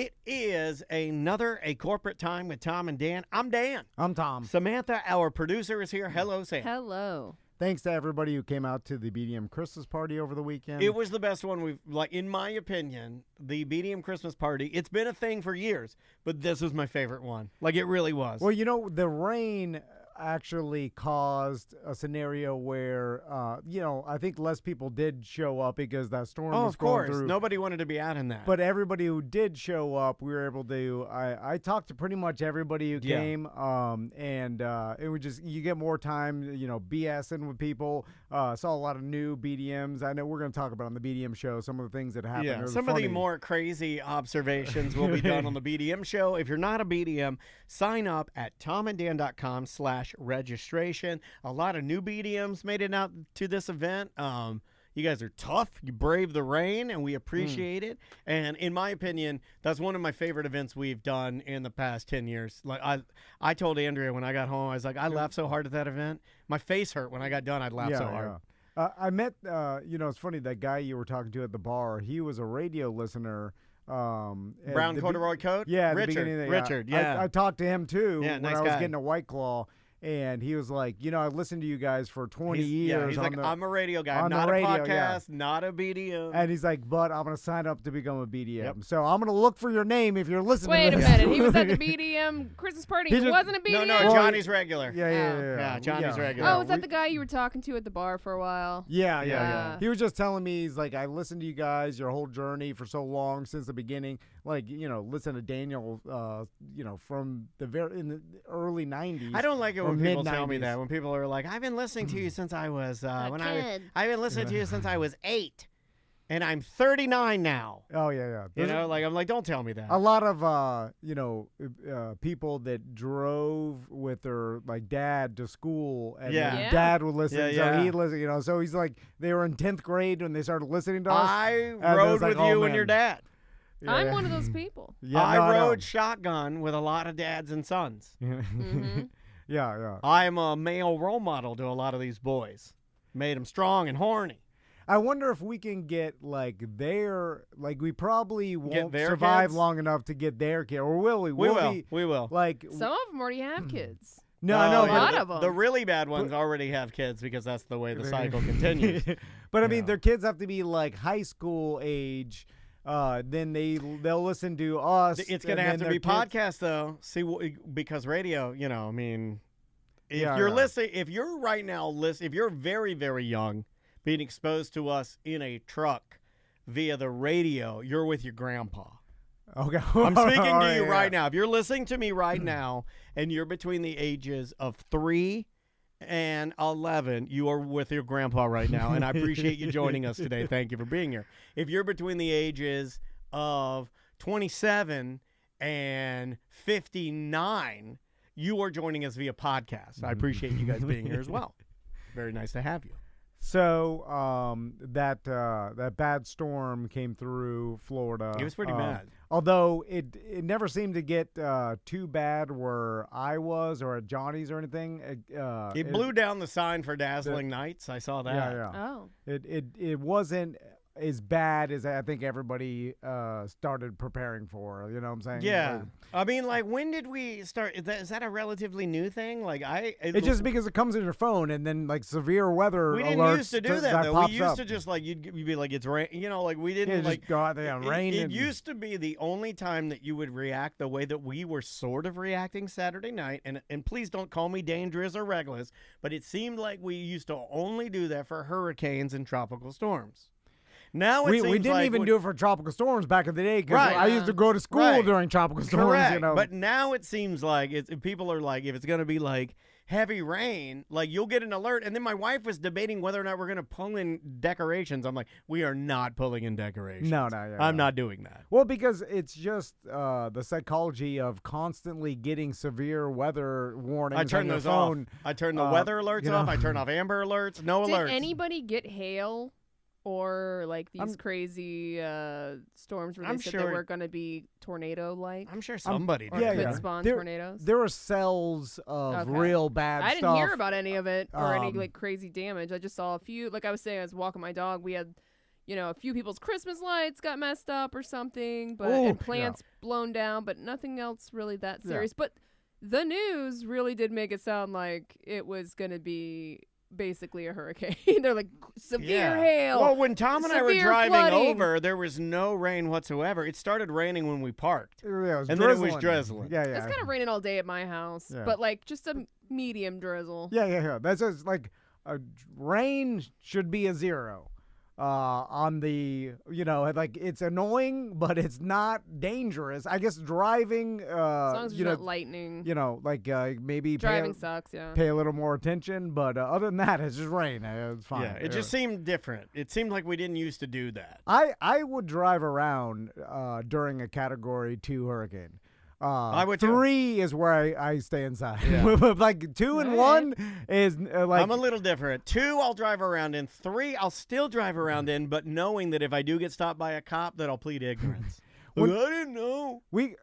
It is a corporate time with Tom and Dan. I'm Dan. I'm Tom. Samantha, our producer, is here. Hello, Sam. Hello. Thanks to everybody who came out to the BDM Christmas party over the weekend. It was the best one we've, in my opinion, the BDM Christmas party. It's been a thing for years, but this was my favorite one. It really was. Well, the rain actually caused a scenario where, I think less people did show up because that storm was going through. Nobody wanted to be out in that. But everybody who did show up, we were able to. I talked to pretty much everybody who came, and it was just you get more time, BSing with people. Saw a lot of new BDMs. I know we're going to talk about on the BDM show some of the things that happened. Yeah, some of the more crazy observations will be done on the BDM show. If you're not a BDM, sign up at tomanddan.com/registration. A lot of new BDMs made it out to this event. You guys are tough. You brave the rain, and we appreciate it. And in my opinion, that's one of my favorite events we've done in the past 10 years. I told Andrea when I got home, I was like, I laughed so hard at that event. My face hurt when I got done. I'd laugh so hard. I met, it's funny, that guy you were talking to at the bar, he was a radio listener. Brown corduroy coat? Yeah, Richard, yeah. I talked to him, too, when I was getting a White Claw. And he was like, I've listened to you guys for 20 years. Yeah, he's like, I'm a radio guy, not a podcast, not a BDM. And he's like, but I'm going to sign up to become a BDM. Yep. So I'm going to look for your name if you're listening Wait to this. a minute. He was at the BDM Christmas party. He wasn't a BDM? No, Johnny's regular. Yeah, Johnny's regular. Oh, was that the guy you were talking to at the bar for a while? Yeah. He was just telling me, he's like, I listened to you guys, your whole journey for so long since the beginning. Listen to Daniel, from in the early 90s. I don't like it when people tell me that. When people are like, I've been listening to you since I was I've been listening to you since I was 8, and I'm 39 now. Oh yeah. I'm like, don't tell me that. A lot of people that drove with their dad to school, and dad would listen, so he'd listen. So he's like, they were in 10th grade when they started listening to us. I rode with you and your dad. Yeah. I'm one of those people. I rode shotgun with a lot of dads and sons. Mm-hmm. Yeah. I'm a male role model to a lot of these boys. Made them strong and horny. I wonder if we can get we probably won't survive kids? long enough to get their kid, or will we? We will. Some of them already have kids. No, a lot of them. The really bad ones already have kids because that's the way the cycle continues. But I mean, their kids have to be high school age. Then they'll listen to us. It's gonna have to be podcast though. See, because radio, if you're listening, if you're right now if you're very, very young, being exposed to us in a truck via the radio, you're with your grandpa. Okay, I'm speaking to you right now. If you're listening to me right now, and you're between the ages of 3 and 11, you are with your grandpa right now, and I appreciate you joining us today. Thank you for being here. If you're between the ages of 27 and 59, you are joining us via podcast. I appreciate you guys being here as well. Very nice to have you. So that bad storm came through Florida. It was pretty bad. Although it never seemed to get too bad where I was or at Johnny's or anything. It blew down the sign for Dazzling Nights. I saw that. Yeah. Oh. It wasn't as bad as I think everybody started preparing for. You know what I'm saying? Yeah. When did we start? Is that a relatively new thing? It's just because it comes in your phone, and then severe weather. We didn't alerts used to do that though. We used to just you'd be like, it's rain. We didn't just go out there and rain. It used to be the only time that you would react the way that we were sort of reacting Saturday night. And please don't call me dangerous or reckless, but it seemed like we used to only do that for hurricanes and tropical storms. Now we didn't even do it for tropical storms back in the day because I used to go to school during tropical storms. Correct. But now it seems like people are like, if it's going to be heavy rain, you'll get an alert. And then my wife was debating whether or not we're going to pull in decorations. I'm like, we are not pulling in decorations. No. I'm not doing that. Well, because it's just the psychology of constantly getting severe weather warnings. I turn those off. I turn the weather alerts off. I turn off Amber alerts. No alerts. Did anybody get hail? Or these crazy storms where they said they were going to be tornado-like? I'm sure somebody did. Could spawn tornadoes? There were cells of real bad stuff. I didn't hear about any of it or any crazy damage. I just saw a few. Like I was saying, I was walking my dog. We had, a few people's Christmas lights got messed up or something, and plants blown down, but nothing else really that serious. But the news really did make it sound like it was going to be basically a hurricane. They're like, severe hail. Well, when Tom and I were driving flooding. over, there was no rain whatsoever. It started raining when we parked. Yeah, then it was drizzling. Yeah. It's kind of raining all day at my house, but like just a medium drizzle. Yeah. That's just like rain should be a 0. On the, like it's annoying, but it's not dangerous. I guess driving, as long as it's not lightning. Maybe driving sucks. Yeah. Pay a little more attention, but other than that, it's just rain. It's fine. Yeah, it just seemed different. It seemed like we didn't used to do that. I would drive around during a Category 2 hurricane. I would 3 is where I stay inside. Yeah. Like 2 and 1 is like. I'm a little different. 2, I'll drive around in. 3, I'll still drive around in, but knowing that if I do get stopped by a cop, that I'll plead ignorance. I didn't know. We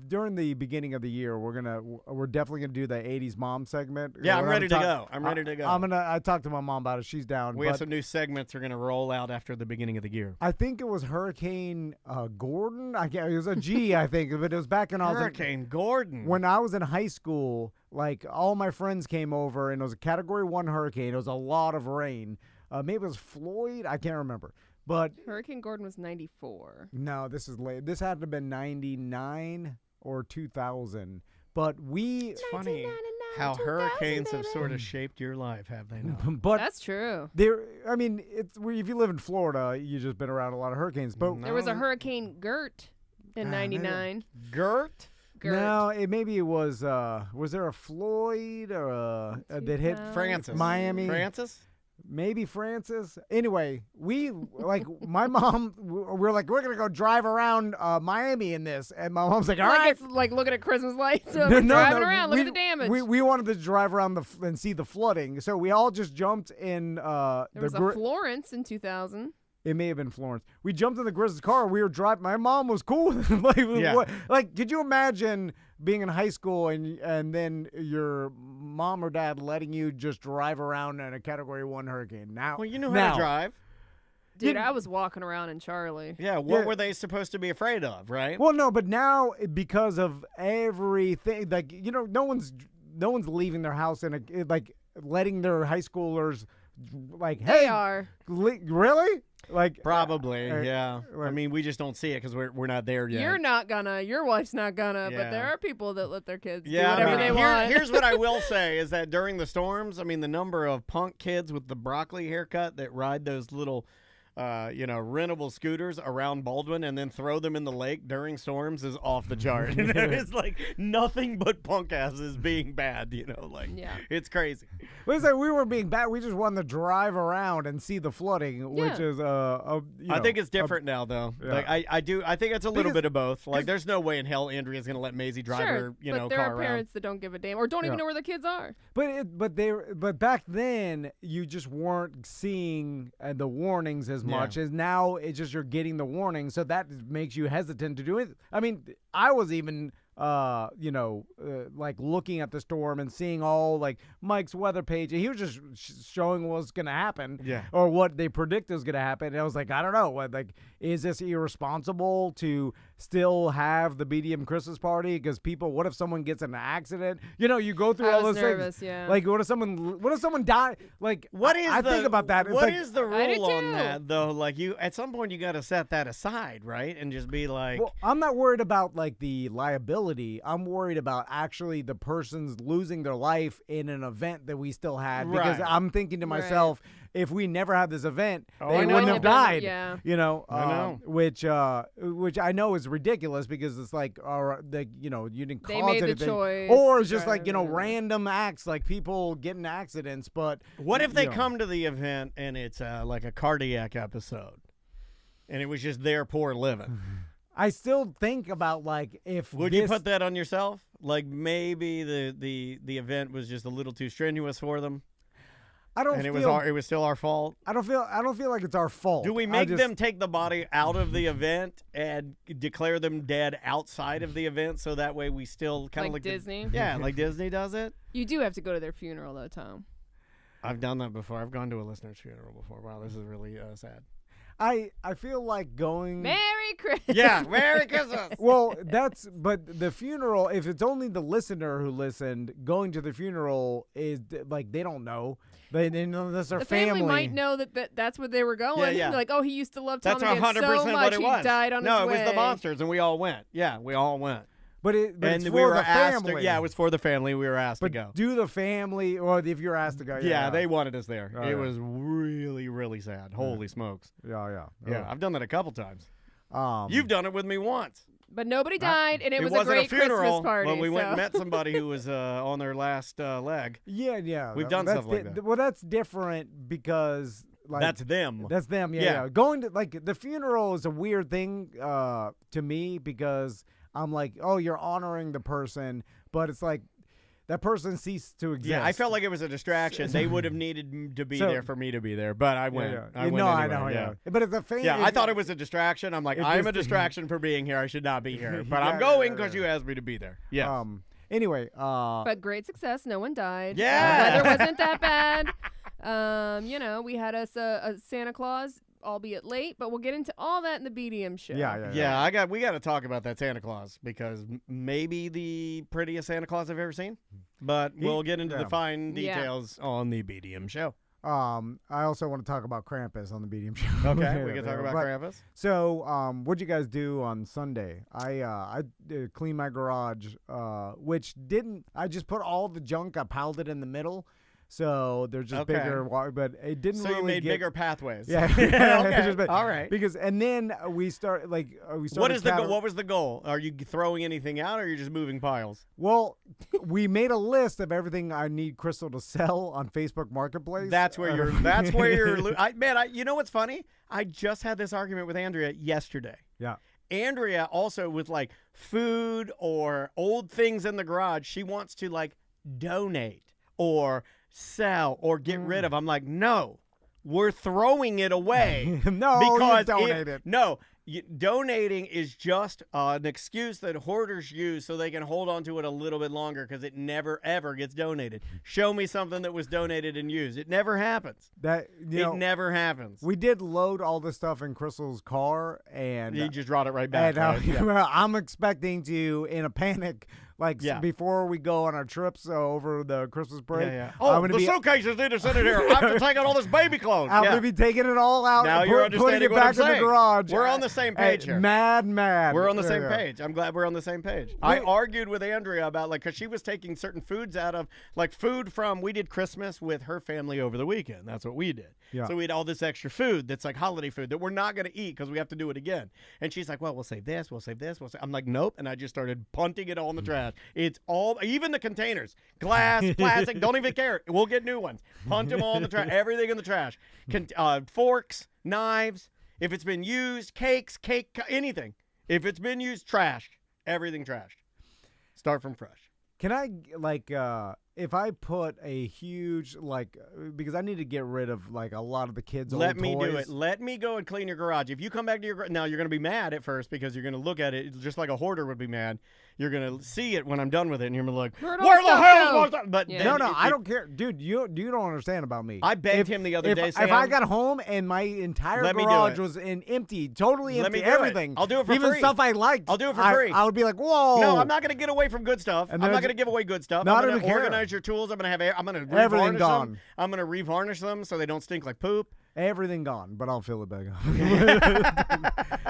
during the beginning of the year, we're definitely gonna do the 80s mom segment. Yeah, I'm ready to go. I'm ready to go. I talked to my mom about it. She's down. We have some new segments are gonna roll out after the beginning of the year. I think it was Hurricane Gordon. It was a G, I think, but it was back in Hurricane Gordon. When I was in high school, like all my friends came over, and it was a Category 1 hurricane. It was a lot of rain. Maybe it was Floyd. I can't remember. But Hurricane Gordon was 94. No, this is late. This had to have been 99 or 2000. But it's funny how hurricanes have sort of shaped your life, have they not? But that's true. If you live in Florida, you've just been around a lot of hurricanes. But there was a Hurricane Gert in 99. Gert? No, it was there a Floyd or that hit Francis? Miami? Francis? Maybe Francis. Anyway, my mom, we're like, we're going to go drive around Miami in this. And my mom's like, all right. It's like looking at Christmas lights. So driving around, look at the damage. We wanted to drive around and see the flooding. So we all just jumped in. There was a Florence in 2000. It may have been Florence. We jumped in the Grizzlies car. We were driving. My mom was cool. Could you imagine being in high school and then your mom or dad letting you just drive around in a Category 1 hurricane? Now, you know how to drive. Dude, I was walking around in Charlie. Yeah, what were they supposed to be afraid of, right? Well, no, but now because of everything, no one's leaving their house letting their high schoolers hey, they are really. Probably, yeah. I mean, we just don't see it because we're not there yet. You're not gonna. Your wife's not gonna. Yeah. But there are people that let their kids do whatever they want. Here's what I will say is that during the storms, I mean, the number of punk kids with the broccoli haircut that ride those little, rentable scooters around Baldwin and then throw them in the lake during storms is off the chart. It's like nothing but punk asses being bad. It's crazy. Listen, we were being bad. We just wanted to drive around and see the flooding, which is I think it's different now, though. Yeah. I think it's a little bit of both. Like, there's no way in hell Andrea's gonna let Maisie drive her, but there car are parents that don't give a damn or don't even know where their kids are. But back then you just weren't seeing the warnings as much as now. It's just you're getting the warnings, so that makes you hesitant to do it. I mean, I was even looking at the storm and seeing all Mike's weather page, and he was just showing what's going to happen, or what they predict is going to happen. And I was like, I don't know, is this irresponsible to still have the BDM Christmas party? Because what if someone gets in an accident? You go through all those things. Yeah. What if someone die? I think about that. What is the rule on that though? At some point you got to set that aside, right? And just be like, well, I'm not worried about the liability. I'm worried about actually the person's losing their life in an event that we still had, because I'm thinking to myself, if we never had this event, they wouldn't have died. Yeah. I know. Which I know is ridiculous, because it's you didn't cause anything. They made the choice. Or it's just random acts, like people get in accidents. But what if they come to the event and it's like a cardiac episode, and it was just their poor living? I still think about if would you put that on yourself? Maybe the event was just a little too strenuous for them. It was still our fault. I don't feel like it's our fault. Do we make them take the body out of the event and declare them dead outside of the event, so that way we still kind of like Disney? Like Disney does it. You do have to go to their funeral though, Tom. I've done that before. I've gone to a listener's funeral before. Wow, this is really sad. I feel like going. Merry Christmas. Yeah, Merry Christmas. Well, but the funeral, if it's only the listener who listened, going to the funeral is like they don't know. They know that's their The family might know that's where they were going. Yeah. They're like, oh, he used to love Tommy That's Gunn 100% so much what it was. he died on his way. No, it was the monsters, and we all went. Yeah, we all went. But it's we for were the asked family. it was for the family. We were asked But to go. do the family, or if you're asked to go. Yeah, they wanted us there. Oh, it yeah. was really, really sad. Holy smokes. Yeah. Yeah, I've done that a couple times. Oh. You've done it with me once. But nobody died, and it was wasn't a great funeral, Christmas party. but we went and so. met somebody who was on their last leg. Yeah. We've done stuff like that. Well, that's different because like That's them. That's them. Yeah. Going to like the funeral is a weird thing to me because I'm like, oh, you're honoring the person, but it's like that person ceased to exist. Yeah, I felt like it was a distraction. They would have needed to be there for me to be there, but I went. I went I anyway, know. yeah. But it's a family. Yeah, I thought it was a distraction. I'm like, I'm a distraction for being here. I should not be here, but I'm going because you asked me to be there. Yeah. Anyway. But great success. No one died. Yeah. The weather wasn't that bad. We had us a Santa Claus, albeit late, but we'll get into all that in the BDM show. Yeah. We got to talk about that Santa Claus because maybe the prettiest Santa Claus I've ever seen. But we'll get into the fine details on the BDM show. I also want to talk about Krampus on the BDM show. Okay, we can talk about Krampus. So, what'd you guys do on Sunday? I cleaned my garage, which didn't. I just put all the junk. I piled it in the middle. So they're just bigger, but it didn't really So you made bigger pathways. Yeah. Okay. All right. Because and then we started. What was the goal? Are you throwing anything out, or are you just moving piles? Well, we made a list of everything I need Crystal to sell on Facebook Marketplace. That's where you're. You know what's funny? I just had this argument with Andrea yesterday. Yeah. Andrea also with like food or old things in the garage. She wants to like donate or sell or get rid of. I'm like, no, we're throwing it away. No, because you donate it. No, donating is just an excuse that hoarders use so they can hold on to it a little bit longer because it never ever gets donated. Show me something that was donated and used. It never happens. It never happens. We did load all the stuff in Crystal's car, and you just brought it right back. And, I'm expecting to, in a panic, before we go on our trips over the Christmas break. Oh, the suitcases need to sit in here. I have to take out all this baby clothes. I'm going to be taking it all out now and you're putting understanding it what I'm back in saying. the garage. We're on the same page here. Mad. We're on the same page. I'm glad we're on the same page. I argued with Andrea about because she was taking certain foods out of food from. We did Christmas with her family over the weekend. That's what we did. Yeah. So we had all this extra food that's like holiday food that we're not going to eat because we have to do it again. And she's like, well, we'll save this. We'll save this. I'm like, nope. And I just started punting it all in the trash. It's all, even the containers, glass, plastic, don't even care. We'll get new ones. Punt them all in the trash. Everything in the trash. Forks, knives. If it's been used, cake, anything. If it's been used, trashed. Everything trashed. Start from fresh. Can I, if I put a huge, because I need to get rid of, a lot of the kids' old toys. Let me do it. Let me go and clean your garage. If you come back to your garage, now you're going to be mad at first because you're going to look at it just like a hoarder would be mad. You're going to see it when I'm done with it, and you're going to be like, where the hell was that? But no, I don't care. Dude, you don't understand about me. I begged him the other day, Sam. If I got home and my entire garage was empty, totally empty, everything. I'll do it for even free. Stuff I liked. I'll do it for free. I would be like, whoa. No, I'm not going to get away from good stuff. I'm not going to give away good stuff. I'm going to organize your tools. I'm going to everything gone. Them. I'm going to revarnish them so they don't stink like poop. Everything gone, but I'll fill it back up.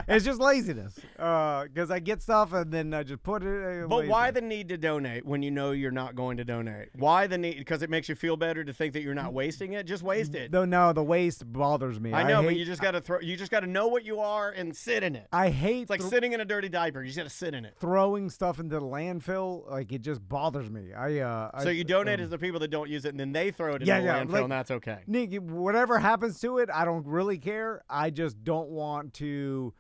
It's just laziness. Because I get stuff and then I just put it. But why the need to donate when you know you're not going to donate? Why the need? Because it makes you feel better to think that you're not wasting it. Just waste it. No, the waste bothers me. I know, but you just got to throw. You just got to know what you are and sit in it. I hate. It's like sitting in a dirty diaper. You just got to sit in it. Throwing stuff into the landfill, it just bothers me. So you donate to the people that don't use it, and then they throw it in the landfill, and that's okay. Nick, whatever happens to it, I don't really care. I just don't want to.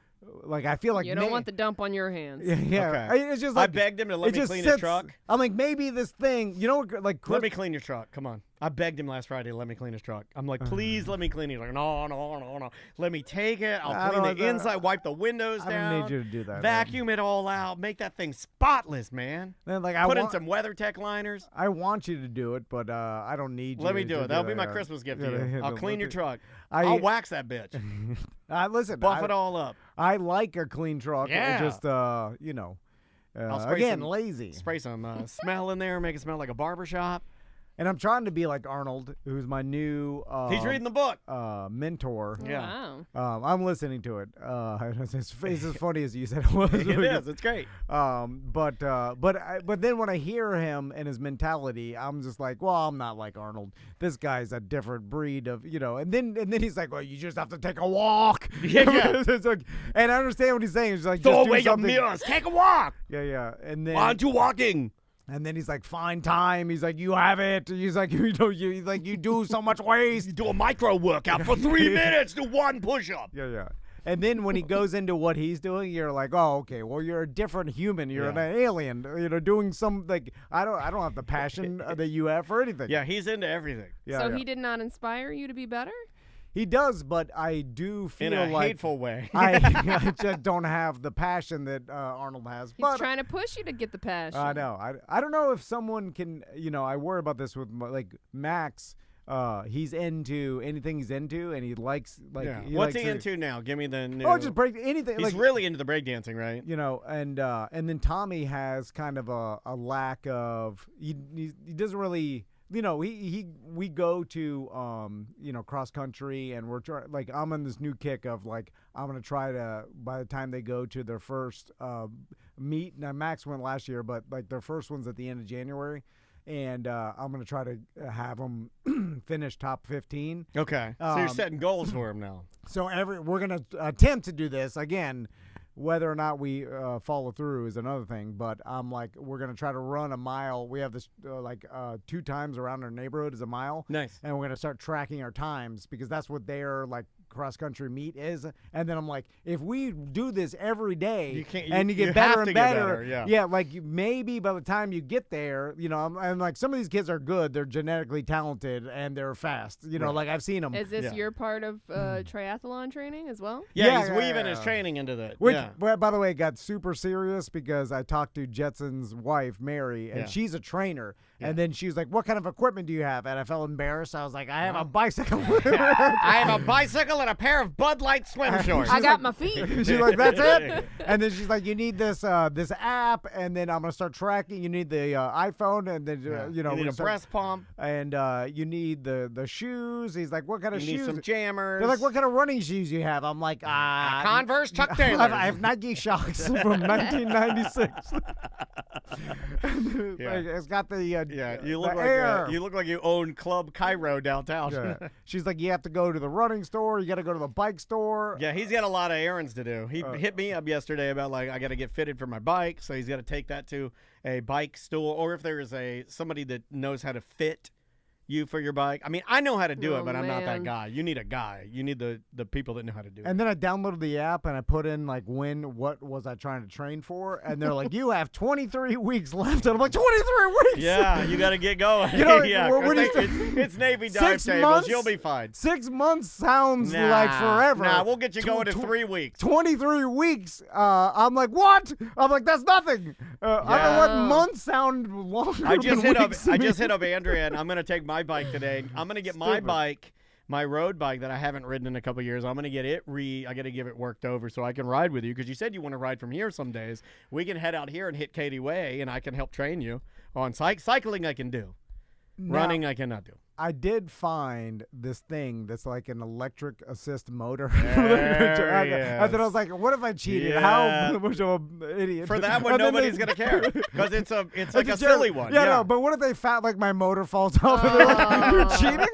I feel like you don't want the dump on your hands. Yeah. Okay. It's just I begged him to let me clean his truck. I'm like, maybe this thing, let me clean your truck. Come on. I begged him last Friday to let me clean his truck. I'm like, please let me clean it. He's like, no. Let me take it. I'll clean the inside, wipe the windows down. I don't need you to do that. Vacuum it all out. Make that thing spotless, man. Then, like, Put in some WeatherTech liners. I want you to do it, but I don't need you. Let me do it. That'll be my Christmas gift to you. I'll clean your truck. I'll wax that bitch. Listen. Buff it all up. I like a clean truck. Yeah. Just, lazy. Spray some smell in there. Make it smell like a barbershop. And I'm trying to be like Arnold, who's my new he's reading the book. Mentor. Yeah. Wow. I'm listening to it. It's as funny as you said it was. It is. It's great. But then when I hear him and his mentality, I'm just like, well, I'm not like Arnold. This guy's a different breed of, and then he's like, well, you just have to take a walk. Yeah. It's like, and I understand what he's saying. He's like, throw just do away your something. mirrors. Take a walk. Yeah. And then Why aren't you walking? And then he's like, find time. He's like, you have it. He's like, you do so much waste. You do a micro workout for 3 minutes. Do one push-up. Yeah. And then when he goes into what he's doing, you're like, oh, okay. Well, you're a different human. You're an alien. Doing some I don't have the passion that you have for anything. Yeah, he's into everything. So he did not inspire you to be better? He does, but I do feel in a like hateful way. I just don't have the passion that Arnold has. He's trying to push you to get the passion. I know. I don't know if someone can. I worry about this with Max. He's into anything he's into, and he likes What's he into now? Give me the new. Oh, just break anything. He's really into the breakdancing, right? And then Tommy has kind of a lack of. He doesn't really. We go to cross country, and we're I'm on this new kick of I'm gonna try to, by the time they go to their first meet. Now Max went last year, but their first one's at the end of January, and I'm gonna try to have them finish top 15. Okay, so you're setting goals for him now. So we're gonna attempt to do this again. Whether or not we follow through is another thing, but I'm like, we're going to try to run a mile. We have this 2 times around our neighborhood is a mile. Nice. And we're going to start tracking our times because that's what their cross-country meet is. And then I'm like, if we do this every day you get better and better, maybe by the time you get there, and some of these kids are good. They're genetically talented and they're fast. I've seen them. Is this your part of triathlon training as well? Yeah, he's weaving his training into that. Well, by the way, it got super serious because I talked to Jetson's wife, Mary, and she's a trainer. Yeah. And then she was like, what kind of equipment do you have? And I felt embarrassed. I was like, I have a bicycle. I have a bicycle and a pair of Bud Light swim shorts. I got my feet. She's like, that's it? And then she's like, you need this app, and then I'm going to start tracking. You need the iPhone, and then, you need a breast pump. And you need the shoes. He's like, what kind of shoes? You need some jammers. They're like, what kind of running shoes you have? I'm like, Converse, Chuck Taylor. I have Nike Shocks from 1996. It's got the you look like you own Club Cairo downtown. Yeah. She's like, you have to go to the running store. You got to go to the bike store. Yeah, he's got a lot of errands to do. He hit me up yesterday about I got to get fitted for my bike, so he's got to take that to a bike store, or if there is somebody that knows how to fit you for your bike. I mean, I know how to do it, but I'm not that guy. You need a guy. You need the people that know how to do it. And then I downloaded the app and I put in what was I trying to train for? And they're like, you have 23 weeks left. And I'm like, 23 weeks? Yeah, you got to get going. It's Navy dive tables. You'll be fine. 6 months sounds like forever. Nah, we'll get you going in 3 weeks. 23 weeks. I'm like, what? I'm like, that's nothing. I don't know what months sound longer. I just hit up Andrea, and I'm going to take my bike today. I'm going to get my bike, my road bike that I haven't ridden in a couple of years. I'm going to get it I got to give it worked over so I can ride with you, because you said you want to ride from here some days. We can head out here and hit Katy Way, and I can help train you on cycling. I can do. Running I cannot do. I did find this thing that's like an electric assist motor. I thought, I was like, what if I cheated? Yes. How much of an idiot? For that one, nobody's going to care because it's like a silly one. Yeah, no, but what if they found my motor falls off and they're like, you're cheating?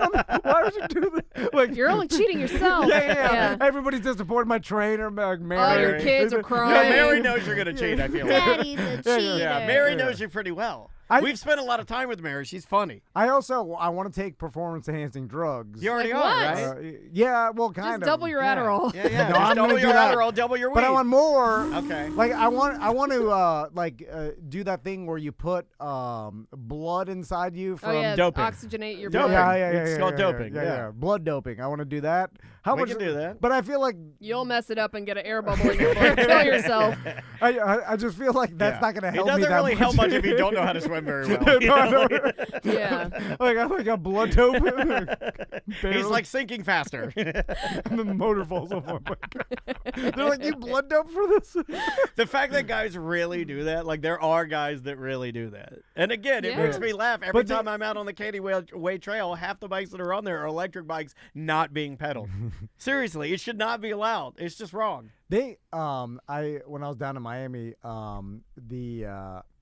Why would you do that? You're only cheating yourself. Yeah. Everybody's disappointed. My trainer, Mary. All your kids are crying. Yeah, Mary knows you're going to cheat, I feel like. Daddy's a cheater. Yeah, Mary knows you pretty well. We've spent a lot of time with Mary. She's funny. I want to take performance-enhancing drugs. You already Like are, what? right? Yeah, well, kind Just of. double your Adderall. Yeah. No, Just I'm double gonna your do that. Adderall, double your weed. But I want more. Okay. Like I want to do that thing where you put blood inside you from doping. Oxygenate your Doping. blood. It's called doping. Yeah, blood doping. I want to do that. How We much? can do that. But I feel like You'll mess it up and get an air bubble in your blood. Kill yourself. I just feel like that's not going to help me It doesn't that really much. help much if you don't know how to swim very well. No, I know. Yeah. Like I got blood dope. He's like sinking faster. and the motor falls off my back. They're like, you blood dope for this? The fact that guys really do that, like there are guys that really do that. And again, it Yeah. makes me laugh. Every But time I'm out on the Katy Way Trail, half the bikes that are on there are electric bikes not being pedaled. Seriously, it should not be allowed. It's just wrong. When I was down in Miami, one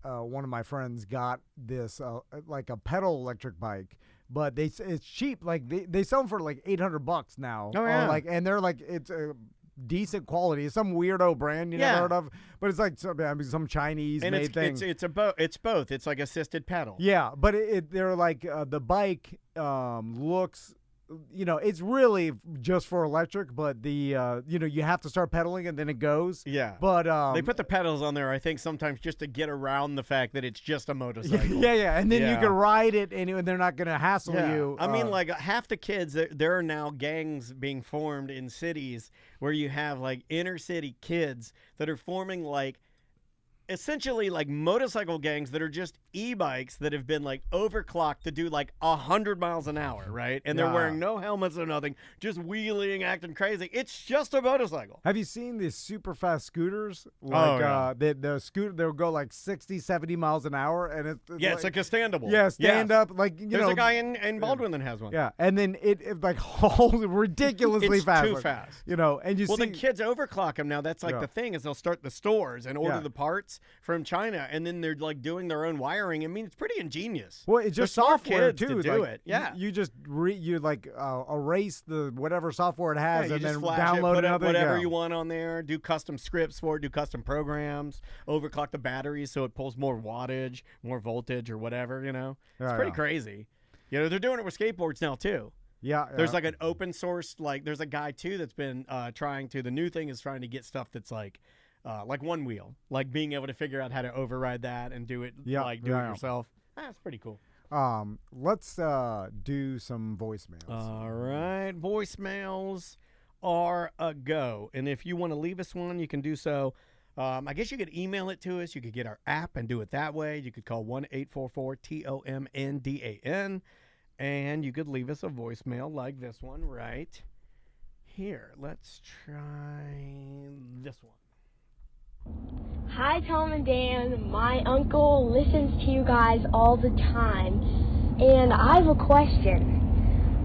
of my friends got this like a pedal electric bike, but it's cheap. Like they sell them for like $800 now. Oh, yeah. And they're like it's decent quality. It's some weirdo brand you never heard of, but it's like some Chinese made thing. It's both. It's like assisted pedal. Yeah, but they're like the bike looks. It's really just for electric, but you have to start pedaling and then it goes. Yeah. But they put the pedals on there, I think, sometimes just to get around the fact that it's just a motorcycle. Yeah. And then you can ride it and they're not going to hassle you. I mean, like half the kids, there are now gangs being formed in cities where you have like inner city kids that are forming like essentially like motorcycle gangs that are just e-bikes that have been like overclocked to do like 100 miles an hour, right? And they're wearing no helmets or nothing, just wheeling, acting crazy. It's just a motorcycle. Have you seen these super fast scooters? Like the scooter, they'll go like 60, 70 miles an hour, and it's like a standable. Yeah, stand up. Like there's a guy in Baldwin that has one. Yeah, and then it like hauls ridiculously fast. It's too fast. And you see. Well, the kids overclock them now. That's like the thing is they'll start the stores and order the parts from China, and then they're like doing their own wiring. I mean, it's pretty ingenious. Well, it's just software too. To do it. Yeah, you just erase the whatever software it has, and then flash download it, put whatever you you want on there. Do custom scripts for it. Do custom programs. Overclock the batteries so it pulls more wattage, more voltage, or whatever. It's pretty crazy. They're doing it with skateboards now too. Yeah, there's like an open source. Like there's a guy too that's been trying to. The new thing is trying to get stuff that's like one wheel, like being able to figure out how to override that and do it it yourself. That's pretty cool. Let's do some voicemails. All right, voicemails are a go, and if you want to leave us one, you can do so. I guess you could email it to us. You could get our app and do it that way. You could call 1-844-TOMNDAN, and you could leave us a voicemail like this one right here. Let's try this one. Hi, Tom and Dan. My uncle listens to you guys all the time, and I have a question.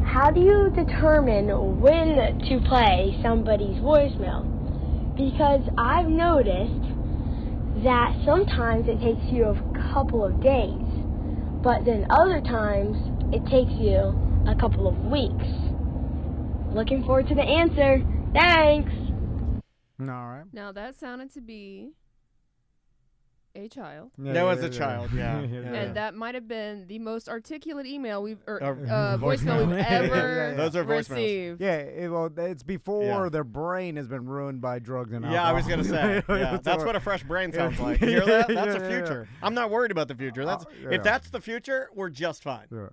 How do you determine when to play somebody's voicemail? Because I've noticed that sometimes it takes you a couple of days, but then other times it takes you a couple of weeks. Looking forward to the answer. Thanks. All right. Now that sounded to be a child. That was a child, yeah. And that might have been the most articulate email voicemail we've ever Those are voicemails. received. Yeah, it's before their brain has been ruined by drugs and alcohol. Yeah, I was going to say. That's what a fresh brain sounds like. You hear that? That's the future. I'm not worried about the future. If that's the future, we're just fine. Yeah.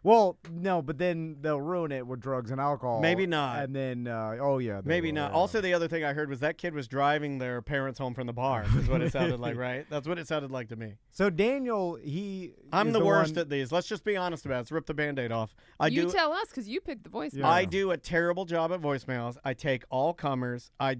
Well, no, but then they'll ruin it with drugs and alcohol. Maybe not. And then, maybe not. Also, the other thing I heard was that kid was driving their parents home from the bar, is what it sounded like, right? That's what it sounded like to me. So, Daniel, I'm the worst at these. Let's just be honest about it. Let's rip the Band-Aid off. You tell us, because you picked the voicemail. I do a terrible job at voicemails. I take all comers. I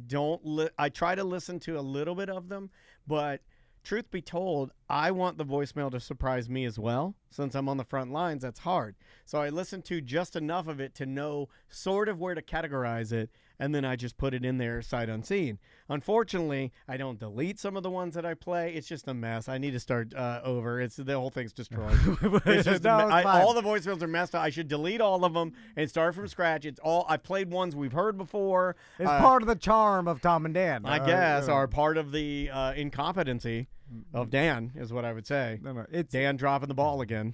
try to listen to a little bit of them, but truth be told, I want the voicemail to surprise me as well. Since I'm on the front lines, that's hard. So I listen to just enough of it to know sort of where to categorize it, and then I just put it in there sight unseen. Unfortunately, I don't delete some of the ones that I play. It's just a mess. I need to start over. The whole thing's destroyed. It's just all the voicemails are messed up. I should delete all of them and start from scratch. It's all I played ones we've heard before. It's part of the charm of Tom and Dan. I guess, or part of the incompetency of Dan is what I would say. No, it's Dan dropping the ball again.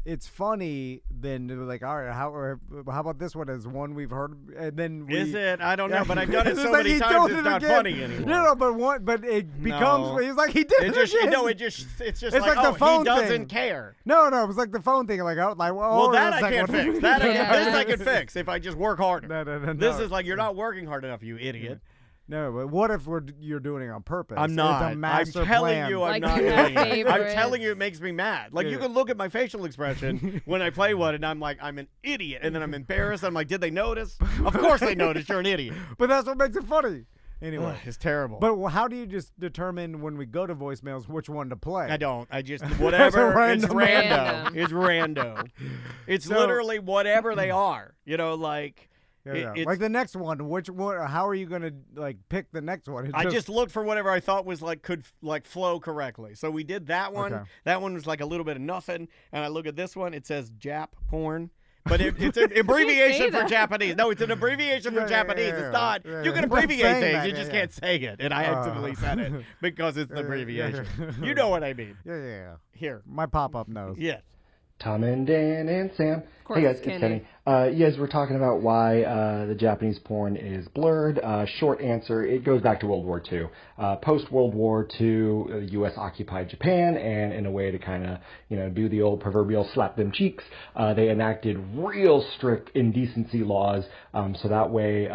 It's funny. Then they're like, all right, how about this one as one we've heard, and then is it? I don't know, but I've done it so many times. It's not funny anymore. No, but it becomes. He's like he did it again. It's just like the phone he doesn't care. No, it was like the phone thing. Well, that I can't fix. This I can fix if I just work harder. No. This is like you're not working hard enough, you idiot. No, but what if you're doing it on purpose? I'm not. It's a master I'm telling plan. you, I'm not doing it. I'm telling you, it makes me mad. Like you can look at my facial expression when I play one, and I'm like, I'm an idiot, and then I'm embarrassed. I'm like, did they notice? Of course they noticed. You're an idiot. But that's what makes it funny. Anyway, it's terrible. But how do you just determine when we go to voicemails which one to play? I don't. I just whatever. It's random. It's rando. It's literally whatever they are. You know, like. Yeah. Like the next one, which one? How are you gonna pick the next one? I just looked for whatever I thought was could flow correctly. So we did that one. Okay. That one was like a little bit of nothing. And I look at this one. It says Jap porn, but it's an abbreviation for Japanese. No, it's an abbreviation for Japanese. It's not. You can abbreviate things. You just can't say it. And I accidentally said it because it's the abbreviation. You know what I mean? Yeah. Here, my pop-up knows. Yes. Tom and Dan and Sam. Hey guys, it's Kenny. Yes, we're talking about why the Japanese porn is blurred. Short answer, it goes back to World War II. Post-World War II, the U.S. occupied Japan, and in a way to kind of, do the old proverbial slap them cheeks, they enacted real strict indecency laws. So that way,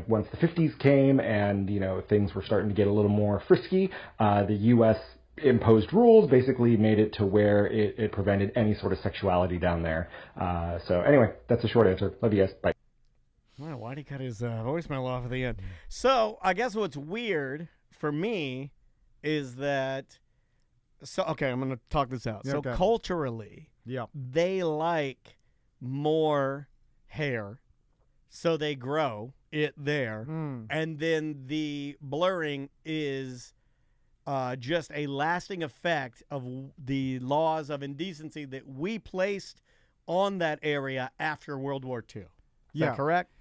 once the 50s came and, things were starting to get a little more frisky, the U.S. imposed rules, basically made it to where it prevented any sort of sexuality down there. So anyway, that's a short answer. Love you guys. Bye. Well, why'd he cut his voicemail off at the end? So I guess what's weird for me is that, okay, I'm going to talk this out. So culturally, they like more hair, so they grow it there. And then the blurring is just a lasting effect of the laws of indecency that we placed on that area after World War II. Is that correct?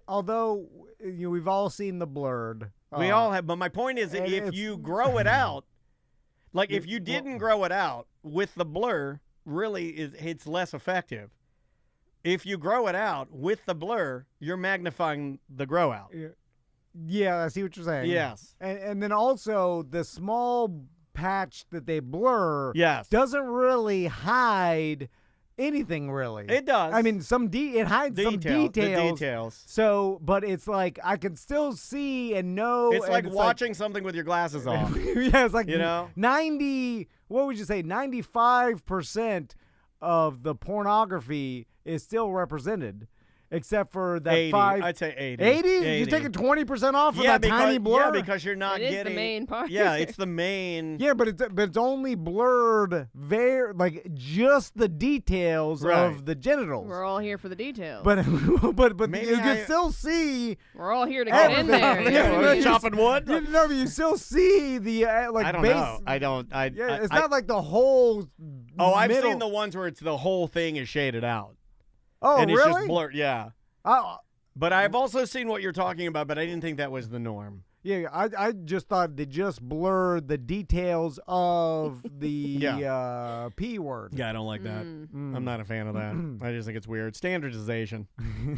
Although we've all seen the blurred. We all have, but my point is that if you grow it out, like if you didn't grow it out with the blur, really it's less effective. If you grow it out with the blur, you're magnifying the grow out. Yeah, I see what you're saying. Yes. And then also the small patch that they blur doesn't really hide anything really. It does. I mean, it hides some details. The details. So, but it's like I can still see and know. It's like watching something with your glasses off. Yeah, it's like 90. What would you say? 95% of the pornography is still represented. Except for that 80. I'd say 80. 80? You're taking 20% off of that tiny blur? Yeah, because you're not getting... It is the main part. Yeah, it's the main... Yeah, but it's only blurred just the details of the genitals. We're all here for the details. But you can still see... We're all here to get in there. Yeah, chopping wood? You still see the I don't know. I don't... it's not like the whole I've middle. seen the ones where it's the whole thing is shaded out. Oh, and really? It's just blurred, yeah. But I've also seen what you're talking about, but I didn't think that was the norm. Yeah, I just thought they just blurred the details of the P word. Yeah, I don't like that. I'm not a fan of that. I just think it's weird. Standardization.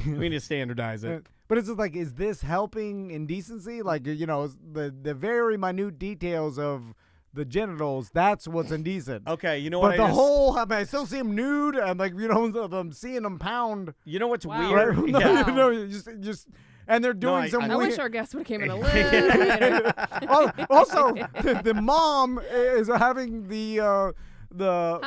We need to standardize it. But it's just like, is this helping indecency? Like, the very minute details of the genitals, that's what's indecent. Okay, you know what? But I still see him nude. I'm like, I'm seeing him pound. You know what's wow. weird? Wow. Just and they're doing some. I wish our guest would have came in a little. Also, the mom is having the the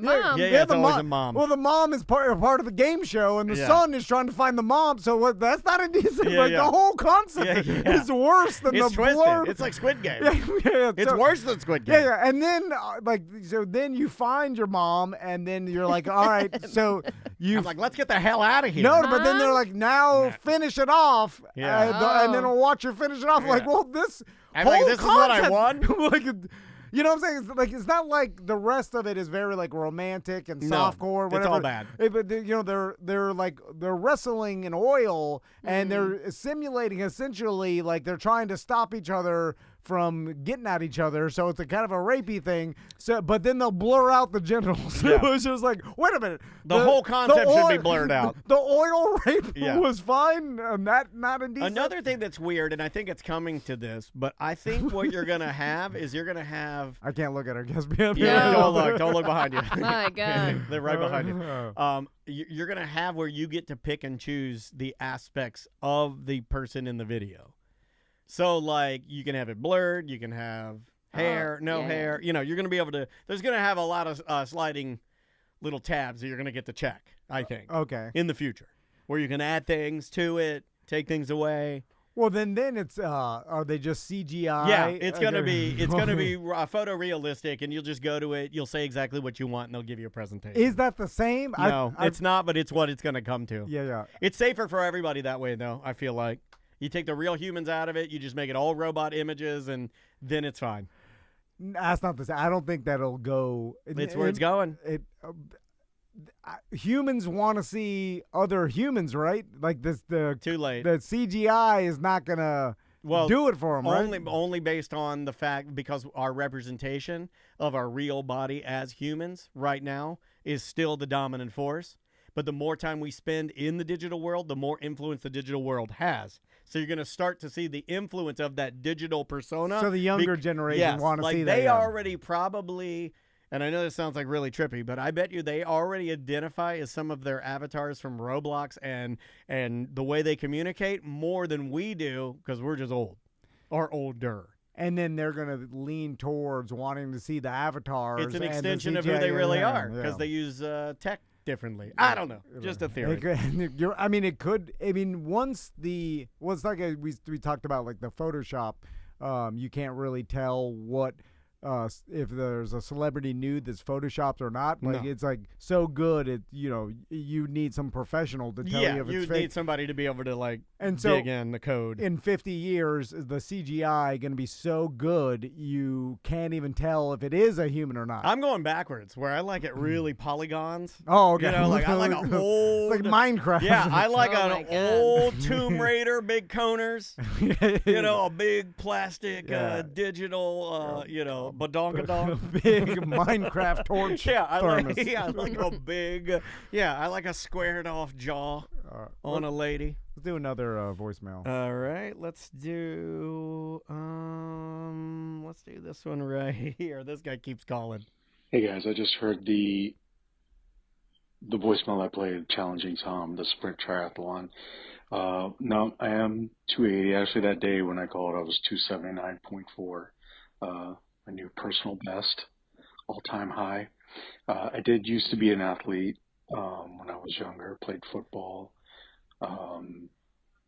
mom. Yeah, it's the always a mom. Well, the mom is part of the game show, and the son is trying to find the mom. So that's not indecent. The whole concept is worse than it's the twisted. blurred. It's like Squid Game. It's worse than Squid Game. Yeah, and then then you find your mom, and then you're like, all right, so I'm like, let's get the hell out of here. No, but then they're like, now finish it off. Yeah. And then I'll watch her finish it off. Like, well, this I'm whole like, this concept, is what I won. like, you know what I'm saying? It's not like the rest of it is very like romantic and softcore. Whatever. It's all bad. But they're wrestling in oil and they're simulating essentially like they're trying to stop each other from getting at each other, so it's a kind of a rapey thing. So, but then they'll blur out the genitals. Yeah. It was just like, wait a minute, the whole concept should be blurred out. The oil rape was fine, not indecent. Another thing that's weird, and I think it's coming to this, but I think what you're gonna have is you're gonna have. I can't look at her. Guess Yeah, don't look behind you. My God, they're right behind you. You're gonna have where you get to pick and choose the aspects of the person in the video. So, like, you can have it blurred, you can have hair, no hair. You know, you're going to be able to – there's going to have a lot of sliding little tabs that you're going to get to check, I think. Okay. In the future, where you can add things to it, take things away. Well, then it's are they just CGI? Yeah, it's going to be photorealistic, and you'll just go to it. You'll say exactly what you want, and they'll give you a presentation. Is that the same? No, it's not, but it's what it's going to come to. Yeah. It's safer for everybody that way, though, I feel like. You take the real humans out of it, you just make it all robot images, and then it's fine. That's not the same. I don't think that'll go. It's where it's going. Humans want to see other humans, right? Like this, too late. The CGI is not gonna do it for them, right? Only based on the fact because our representation of our real body as humans right now is still the dominant force. But the more time we spend in the digital world, the more influence the digital world has. So you're going to start to see the influence of that digital persona. So the younger generation want to see that. They already probably, and I know this sounds like really trippy, but I bet you they already identify as some of their avatars from Roblox and the way they communicate more than we do because we're just old or older. And then they're going to lean towards wanting to see the avatars. It's an extension of who they really are because they use tech differently. I don't know. Just a theory. It could. Once it's like we talked about, like the Photoshop, you can't really tell what if there's a celebrity nude that's photoshopped or not. Like it's like so good. You need some professional to tell you if it's fake. You need somebody to be able to dig in the code. In 50 years, the CGI going to be so good you can't even tell if it is a human or not. I'm going backwards, where I like it really polygons. Oh, okay. I like an old, it's like Minecraft. Yeah, I like an old Tomb Raider, big coners. A big plastic digital. Badonkadonk. Big Minecraft torch. I like a big. I like a squared off jaw on a lady. Let's do another voicemail. All right, let's do this one right here. This guy keeps calling. Hey guys, I just heard the voicemail I played challenging Tom, the sprint triathlon. No, I am 280. Actually, that day when I called, I was 279.4. My new personal best, all-time high. I did used to be an athlete when I was younger. Played football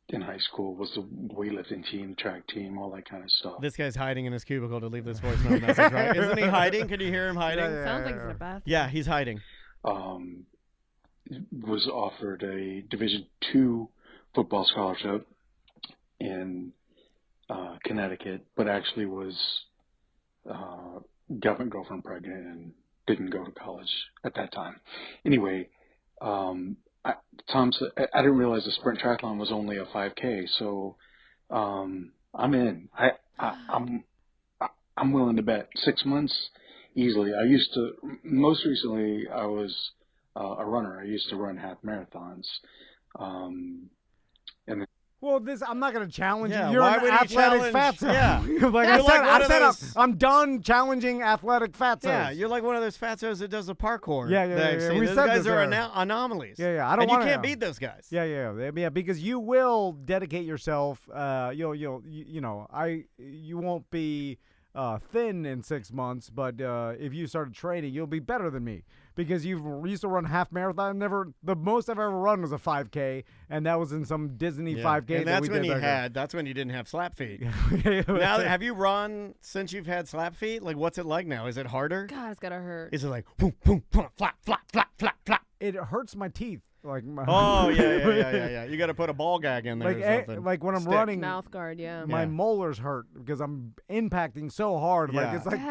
in high school. Was the weightlifting team, track team, all that kind of stuff. This guy's hiding in his cubicle to leave this voicemail message, right? Isn't he hiding? Can you hear him hiding? Sounds like he's in a bathroom. Yeah, he's hiding. Was offered a Division II football scholarship in Connecticut, but actually was got my girlfriend pregnant and didn't go to college at that time. Anyway, Tom said, I didn't realize the sprint triathlon was only a 5K, so I'm in. I'm willing to bet 6 months easily. Most recently I was a runner. I used to run half marathons. I'm not going to challenge you. Yeah, You're why an would he athletic challenge- fatso. Yeah. I said I'm done challenging athletic fatsos. Yeah, you're like one of those fatzos that does the parkour. Yeah. We Those said guys this are earlier. anomalies. Yeah. I don't and want you can't beat those guys. Yeah, because you will dedicate yourself. You won't be thin in 6 months, but if you started training, you'll be better than me because you used to run half marathon. The most I've ever run was a 5K, and that was in some Disney 5K. And that's when you didn't have slap feet. Now, have you run since you've had slap feet? Like, what's it like now? Is it harder? God, it's gotta hurt. Is it like boom, boom, boom, flap, flap, flap, flap, flap? It hurts my teeth. Like yeah. You got to put a ball gag in there or something. Like when I'm running, mouth guard, yeah. My molars hurt because I'm impacting so hard. Like it's like,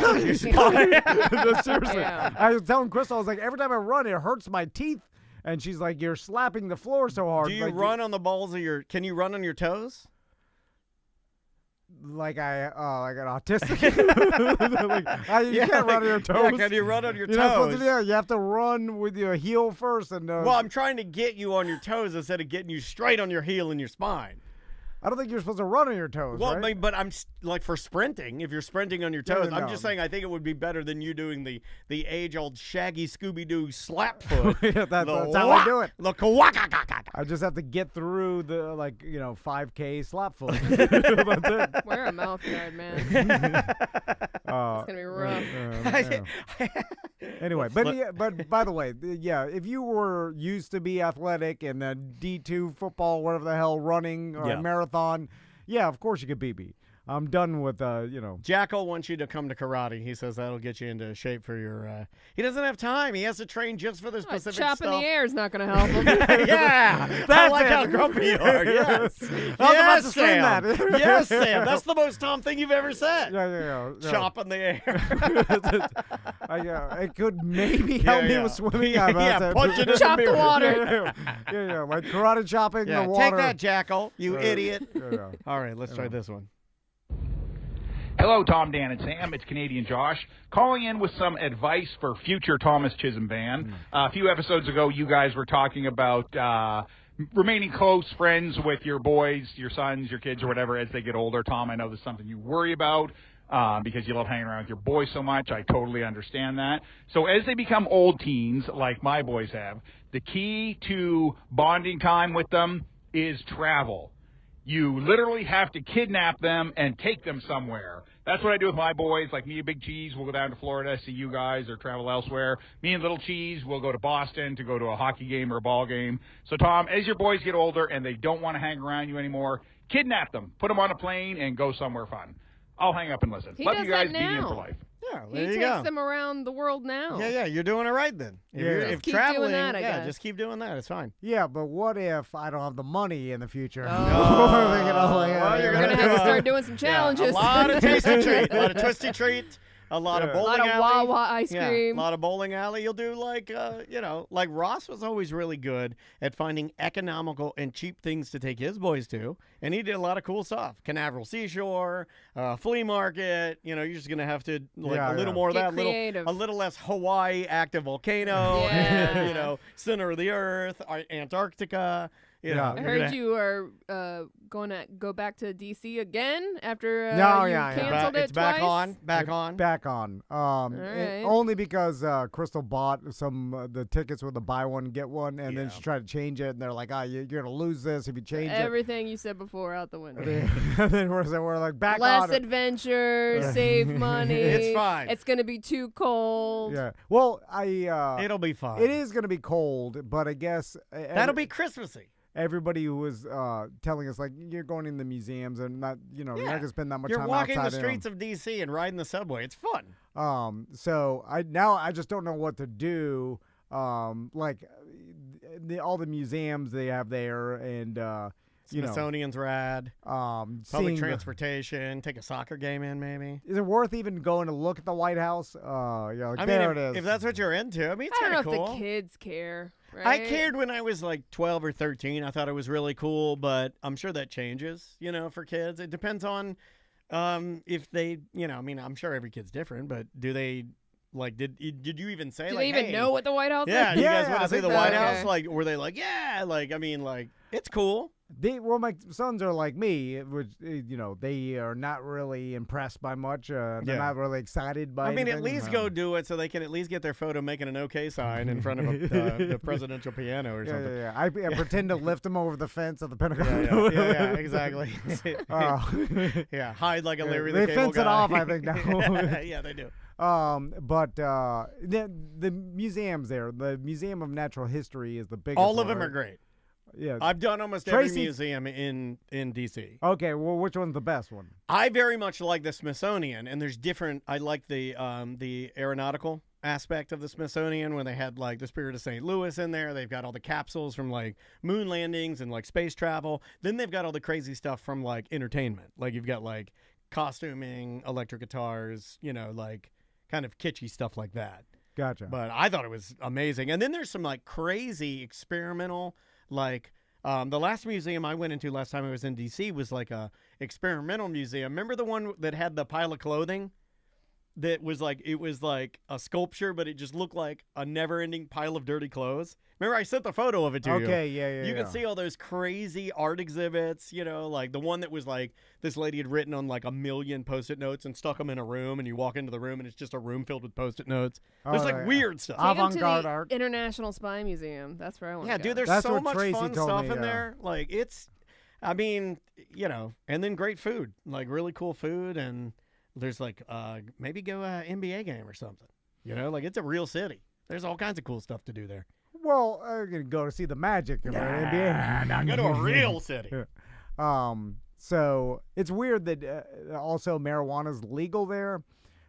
seriously. Yeah. I was telling Crystal, I was like, every time I run, it hurts my teeth. And she's like, you're slapping the floor so hard. Do you run on the balls of your? Can you run on your toes? Like an autistic. You can't run on your toes. Yeah, can you run on your You're not supposed to toes? do that. You have to run with your heel first. And Well, I'm trying to get you on your toes instead of getting you straight on your heel and your spine. I don't think you're supposed to run on your toes. Well, right? but I'm like for sprinting. If you're sprinting on your toes, No. I'm just saying I think it would be better than you doing the age-old Shaggy Scooby-Doo slap foot. that's how I do it. The kawaka. I just have to get through the 5K slap foot. That's it. Wear a mouth guard, man. It's gonna be rough. Anyway, but by the way, if you were used to be athletic and D2 football, whatever the hell, running or a marathon, of course you could beat me. I'm done with Jackal wants you to come to karate. He says that'll get you into shape for your. He doesn't have time. He has to train just for this specific chop stuff. in the air is not going to help him. Yeah, I like how grumpy you are. Yes, about to say Sam. that. Yes, Sam. That's the most Tom thing you've ever said. Yeah. Chop in the air. It could maybe help me with swimming. Punch it in Chop the the mirror. water. Like karate chopping the water. Take that, Jackal. You idiot. All right, let's try this one. Hello, Tom, Dan, and Sam. It's Canadian Josh calling in with some advice for future Thomas Chisholm Band. A few episodes ago, you guys were talking about remaining close friends with your boys, your sons, your kids, or whatever as they get older. Tom, I know this is something you worry about because you love hanging around with your boys so much. I totally understand that. So as they become old teens, like my boys have, the key to bonding time with them is travel. You literally have to kidnap them and take them somewhere. That's what I do with my boys. Like me and Big Cheese, we'll go down to Florida, see you guys, or travel elsewhere. Me and Little Cheese, we'll go to Boston to go to a hockey game or a ball game. So, Tom, as your boys get older and they don't want to hang around you anymore, kidnap them, put them on a plane, and go somewhere fun. I'll hang up and listen. He Love does you guys. that now. BDM for life. Yeah, He there you takes go. them around the world now. Yeah, you're doing it right then. If Just keep traveling, doing that, I guess. just keep doing that. It's fine. Yeah, but what if I don't have the money in the future? Oh. You're going to have to start doing some challenges. Yeah, a lot of tasty treat, a lot of twisty treat, a lot of a bowling lot of alley. Wawa ice cream. A lot of bowling alley. You'll do like Ross was always really good at finding economical and cheap things to take his boys to, and he did a lot of cool stuff. Canaveral Seashore, flea market. You're just gonna have to a little more of Get that, creative. a little less Hawaii active volcano, and center of the earth, Antarctica. I heard you are going to go back to D.C. again after canceled it It's back twice? on. Back on. right. Only because Crystal bought the tickets with the buy one get one, and then she tried to change it, and they're like, you're gonna lose this if you change Everything you said before out the window. it. And then we're like back Less on it. adventure, save money. It's fine. It's going to be too cold. Yeah. Well, It'll be fine. it is gonna be cold, but I guess That'll be Christmassy. everybody who was telling us like you're going in the museums and not you're not gonna spend that much You're time walking the outside in 'em. streets of D.C. and riding the subway. It's fun. So I just don't know what to do. Like all the museums they have there, and Smithsonian's rad. Public seeing transportation. Take a soccer game in, maybe. is it worth even going to look at the White House? There it is. If that's what you're into, I mean, it's I don't kind know of if cool. the kids care. Right? I cared when I was like 12 or 13. I thought it was really cool, but I'm sure that changes, for kids. It depends on if they, I'm sure every kid's different, but do they Like, did you even say Do like, they even hey, know what the White House yeah, is? you Yeah, guys want I to see think the that- White okay. House? Like, were they like, yeah, like, I mean, like, it's cool. Well, my sons are like me, which they are not really impressed by much. They're Yeah. not really excited by. I mean, at anything. least go do it so they can at least get their photo making an okay sign in front of the presidential piano or something. Yeah. I pretend to lift them over the fence of the Pentagon. Yeah, exactly. Yeah, hide like a Larry the They Cable fence Guy. it off, I think, now. Yeah, they do. But the museums there, the Museum of Natural History is the biggest. All of one, them are right? great. Yeah. I've done almost every Tracy- museum in DC. Okay, well, which one's the best one? I very much like the Smithsonian, and there's different. I like the aeronautical aspect of the Smithsonian when they had like the Spirit of St. Louis in there. They've got all the capsules from like moon landings and like space travel. Then they've got all the crazy stuff from like entertainment. Like you've got like costuming, electric guitars, like kind of kitschy stuff like that. Gotcha. But I thought it was amazing. And then there's some like crazy experimental, like the last museum I went into last time I was in DC was like a experimental museum. Remember the one that had the pile of clothing? That was like, it was like a sculpture, but it just looked like a never-ending pile of dirty clothes. Remember, I sent the photo of it to you. Okay, yeah. You can see all those crazy art exhibits, like the one that was like this lady had written on like 1 million Post-it notes and stuck them in a room, and you walk into the room and it's just a room filled with Post-it notes. There's like weird stuff. Take 'em to Avant-garde the art. International Spy Museum. That's where I want to Yeah, go. dude, there's That's so what much Tracy fun told stuff me, in yeah. there. Like I mean, and then great food, like really cool food, and there's like maybe go NBA game or something. Like it's a real city. There's all kinds of cool stuff to do there. Well, I'm gonna go to see the Magic in the NBA. Now go to a real city. So it's weird that also marijuana's legal there,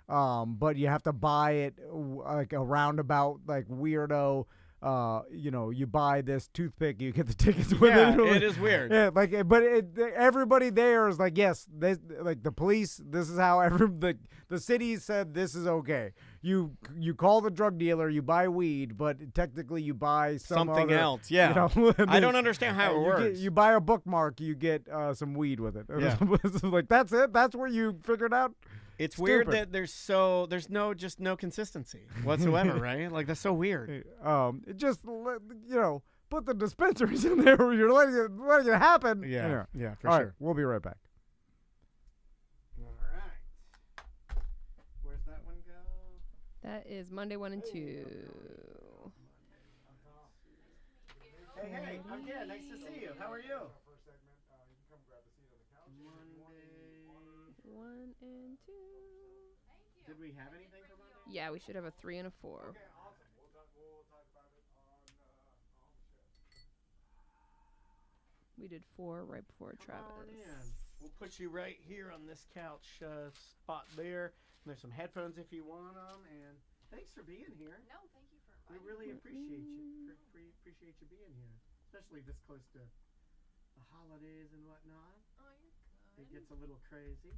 but you have to buy it like a roundabout, like weirdo. You buy this toothpick, you get the tickets with Yeah, it. it is weird. Yeah, but everybody there is like, yes, like the police. This is how the city said this is okay. You call the drug dealer, you buy weed, but technically you buy Something other, else. Yeah, I don't understand how it works. You buy a bookmark, you get some weed with it. Yeah. Like that's it. That's where you figured out. It's weird Stupid. that there's no consistency whatsoever, right? Like that's so weird. Just put the dispensaries in there where you're letting it happen. Yeah, for All sure. right, we'll be right back. All right. Where's that one go? That is Monday 1 and 2. Hey, again, nice to see you. How are you? Monday. 1 and 2. Did we have anything for Monday? Yeah, we should have a 3 and a 4. Okay, awesome. We'll talk about it on the show. We did 4 right before Travis. Oh, man. We'll put you right here on this couch spot there. And there's some headphones if you want them. And thanks for being here. No, thank you for We inviting really me. appreciate you. Appreciate you being here, especially this close to the holidays and whatnot. Oh, you're It good. gets a little crazy.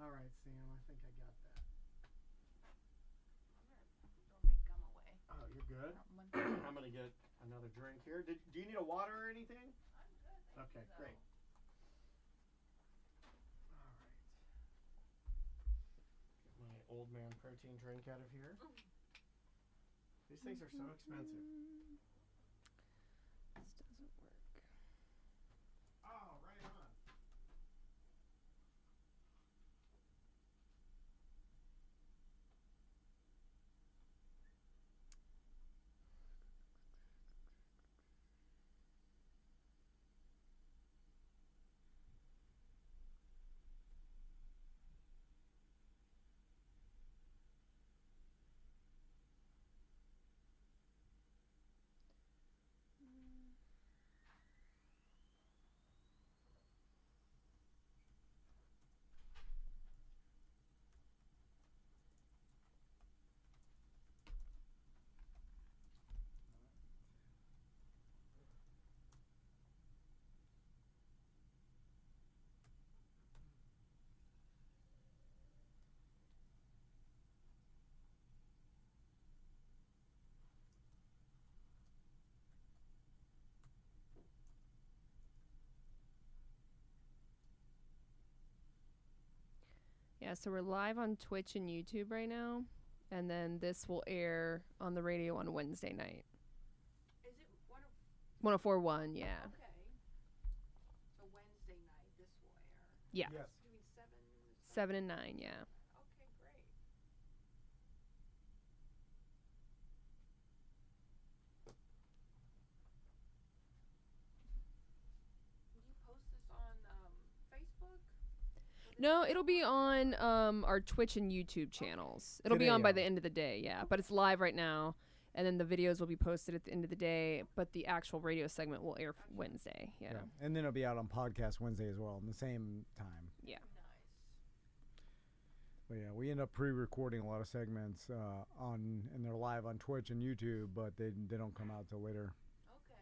All right, Sam, I think I got that. I'm gonna throw my gum away. Oh, you're good. I'm I'm gonna get another drink here. Do you need a water or anything? good. Okay, great. All right. Get my old man protein drink out of here. These things are so expensive. This doesn't work. Oh, right on. Yeah, so we're live on Twitch and YouTube right now. And then this will air on the radio on Wednesday night. Is it 104.1, yeah. Okay. So Wednesday night this will air. Yeah. Yes. You mean 7? 7 and 9, yeah. Okay, great. Will you post this on Facebook? No, it'll be on our Twitch and YouTube channels. It'll be Today, on by yeah. the end of the day, yeah. But it's live right now, and then the videos will be posted at the end of the day. But the actual radio segment will air Wednesday, yeah. And then it'll be out on podcast Wednesday as well, in the same time. Yeah. But yeah, we end up pre-recording a lot of segments and they're live on Twitch and YouTube, but they don't come out till later. Okay.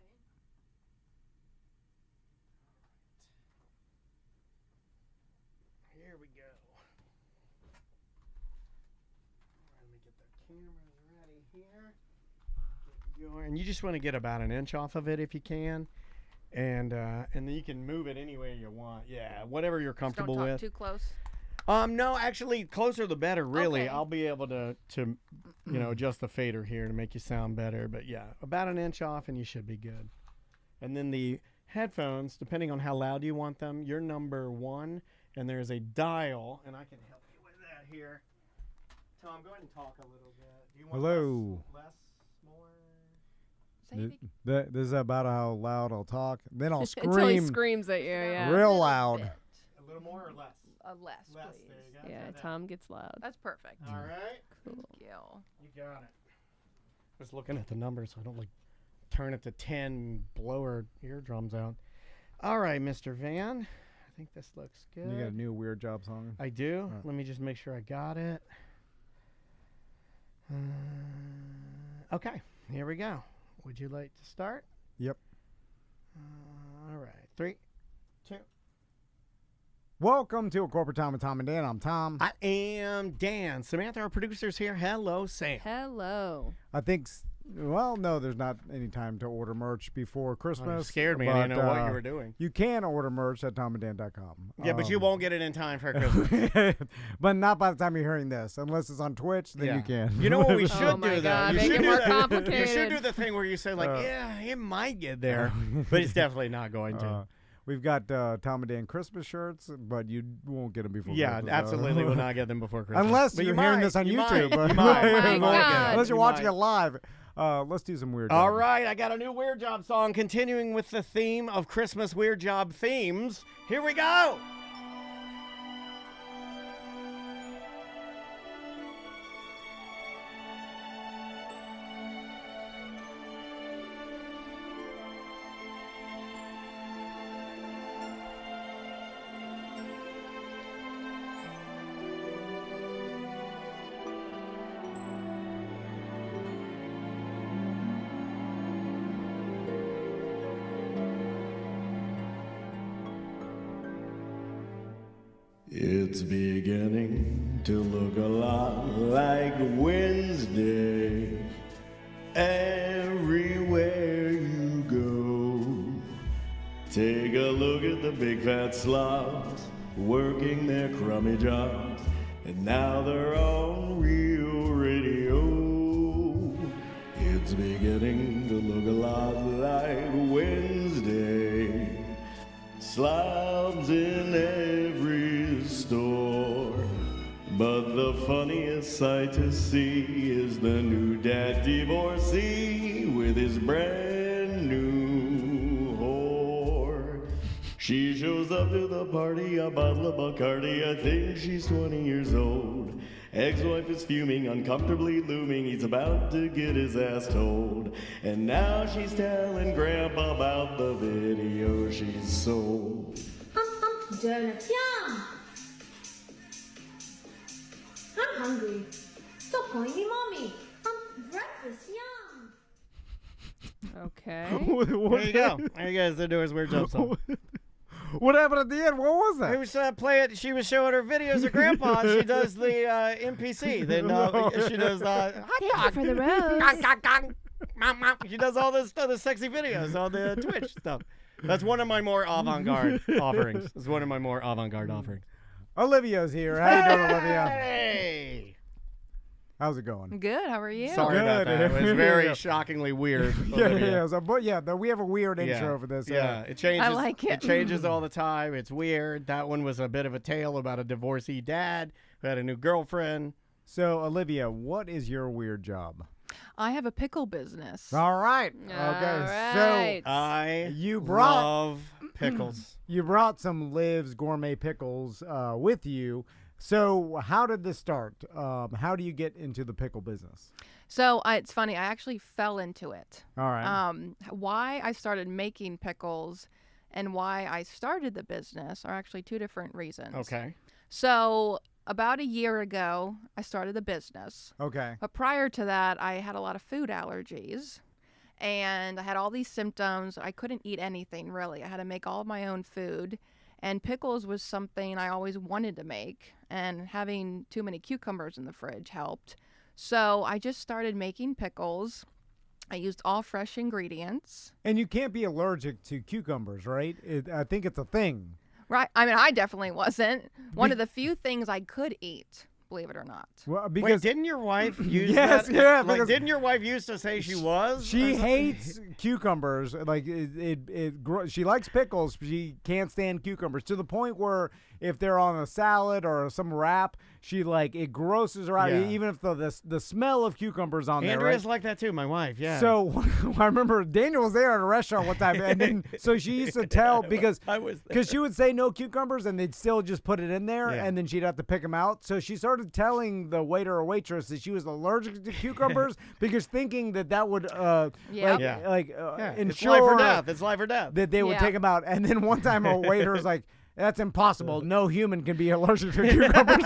Here we go. Let me get the cameras ready here. And you just want to get about an inch off of it if you can. And then you can move it any way you want. Yeah, whatever you're comfortable Don't talk with. too close. No, actually, closer the better. Really, Okay. I'll be able to adjust the fader here to make you sound better. But yeah, about an inch off, and you should be good. And then the headphones, depending on how loud you want them, you're number 1, and there's a dial, and I can help you with that here. Tom, go ahead and talk a little bit. Do you want Hello. less, more? Say it again. This is about how loud I'll talk. Then I'll Until he scream screams at you, yeah. real loud. A little more or less? Less, Less, please. there you go. Yeah, Got that. Tom gets loud. That's perfect. All right. Cool. Thank you. You got it. Just looking at the numbers so I don't turn it to 10 and blow our eardrums out. All right, Mr. Van. I think this looks good. You got a new Weird Job song? I do. Right. Let me just make sure I got it. Okay, here we go. Would you like to start? Yep. All right. 3, 2. Welcome to A Corporate Time with Tom and Dan. I'm Tom. I am Dan. Samantha, our producer's here. Hello, Sam. Hello. I think, well, no, there's not any time to order merch before Christmas. Oh, you scared me. I didn't know what you were doing. You can order merch at tomandan.com. Yeah, but you won't get it in time for Christmas. But not by the time you're hearing this. Unless it's on Twitch, then you can. You know what we should Oh my do, God, though? make You it should more do complicated. You should do the thing where you say, yeah, it might get there, but it's definitely not going to. We've got Tom and Dan Christmas shirts, but you won't get them before Yeah, Christmas. absolutely will not get them before Christmas. Unless But you're you hearing might, this on you YouTube. might, you might. Oh my You might get it. God. Unless you're You watching might. it live. Let's do some Weird All Job. right, I got a new Weird Job song continuing with the theme of Christmas Weird Job themes. Here we go. It's beginning to look a lot like Wednesday everywhere you go. Take a look at the big fat slobs working their crummy jobs, and now they're on real radio. It's beginning to look a lot like Wednesday. Slobs in every store. But the funniest sight to see is the new dad divorcee with his brand new whore. She shows up to the party, a bottle of Bacardi. I think she's 20 years old. Ex-wife is fuming, uncomfortably looming. He's about to get his ass told. And now she's telling Grandpa about the video she sold. Donuts, yum! I'm hungry. Stop calling me mommy. Breakfast, yum! Okay. There you go. There you guys. They're doing his Weird Job song. What happened at the end? What was that? It was play it. She was showing her videos of Grandpa. She does the NPC. Then she does hot Thank dog. you for the rose. Gong, gong, gong. Mom, mom. She does all this other sexy videos on the Twitch stuff. That's one of my more avant-garde offerings. It's one of my more avant-garde offerings. Olivia's here. How you doing, Olivia? Hey. How's it going? Good. How are you? Sorry about Good. that. It was very Yeah. shockingly weird. Yeah, Olivia. yeah. So, but yeah, we have a weird intro for this. Yeah, it changes. I like it. It changes all the time. It's weird. That one was a bit of a tale about a divorcee dad who had a new girlfriend. So, Olivia, what is your weird job? I have a pickle business. All right. All Okay. right. I You brought- love pickles. So you brought some Liv's gourmet pickles with you. So how did this start? How do you get into the pickle business? So it's funny. I actually fell into it. All right. Why I started making pickles and why I started the business are actually two different reasons. Okay. So about a year ago, I started the business. Okay. But prior to that, I had a lot of food allergies. And I had all these symptoms. I couldn't eat anything, really. I had to make all of my own food. And pickles was something I always wanted to make. And having too many cucumbers in the fridge helped. So I just started making pickles. I used all fresh ingredients. And you can't be allergic to cucumbers, right? I think it's a thing. Right. I mean, I definitely wasn't. One of the few things I could eat, believe it or not. Well, Wait, because didn't your wife use Yes, that? yeah, Like, because- didn't your wife used to say she was? she hates cucumbers. Like she likes pickles. She can't stand cucumbers to the point where if they're on a salad or some wrap, it grosses her out. Yeah. Even if the smell of cucumbers on there. Andrea's Right? like that too. My wife. Yeah. So I remember Daniel was there at a restaurant one time, and then so she used to tell because I was there. she would say no cucumbers, and they'd still just put it in there, Yeah. and then she'd have to pick them out. So she started telling the waiter or waitress that she was allergic to cucumbers because thinking that would Yeah. Yeah. It's ensure life or death. It's life or death. that they would Yeah. take them out. And then one time a waiter was like, "That's impossible. No human can be allergic to cucumbers."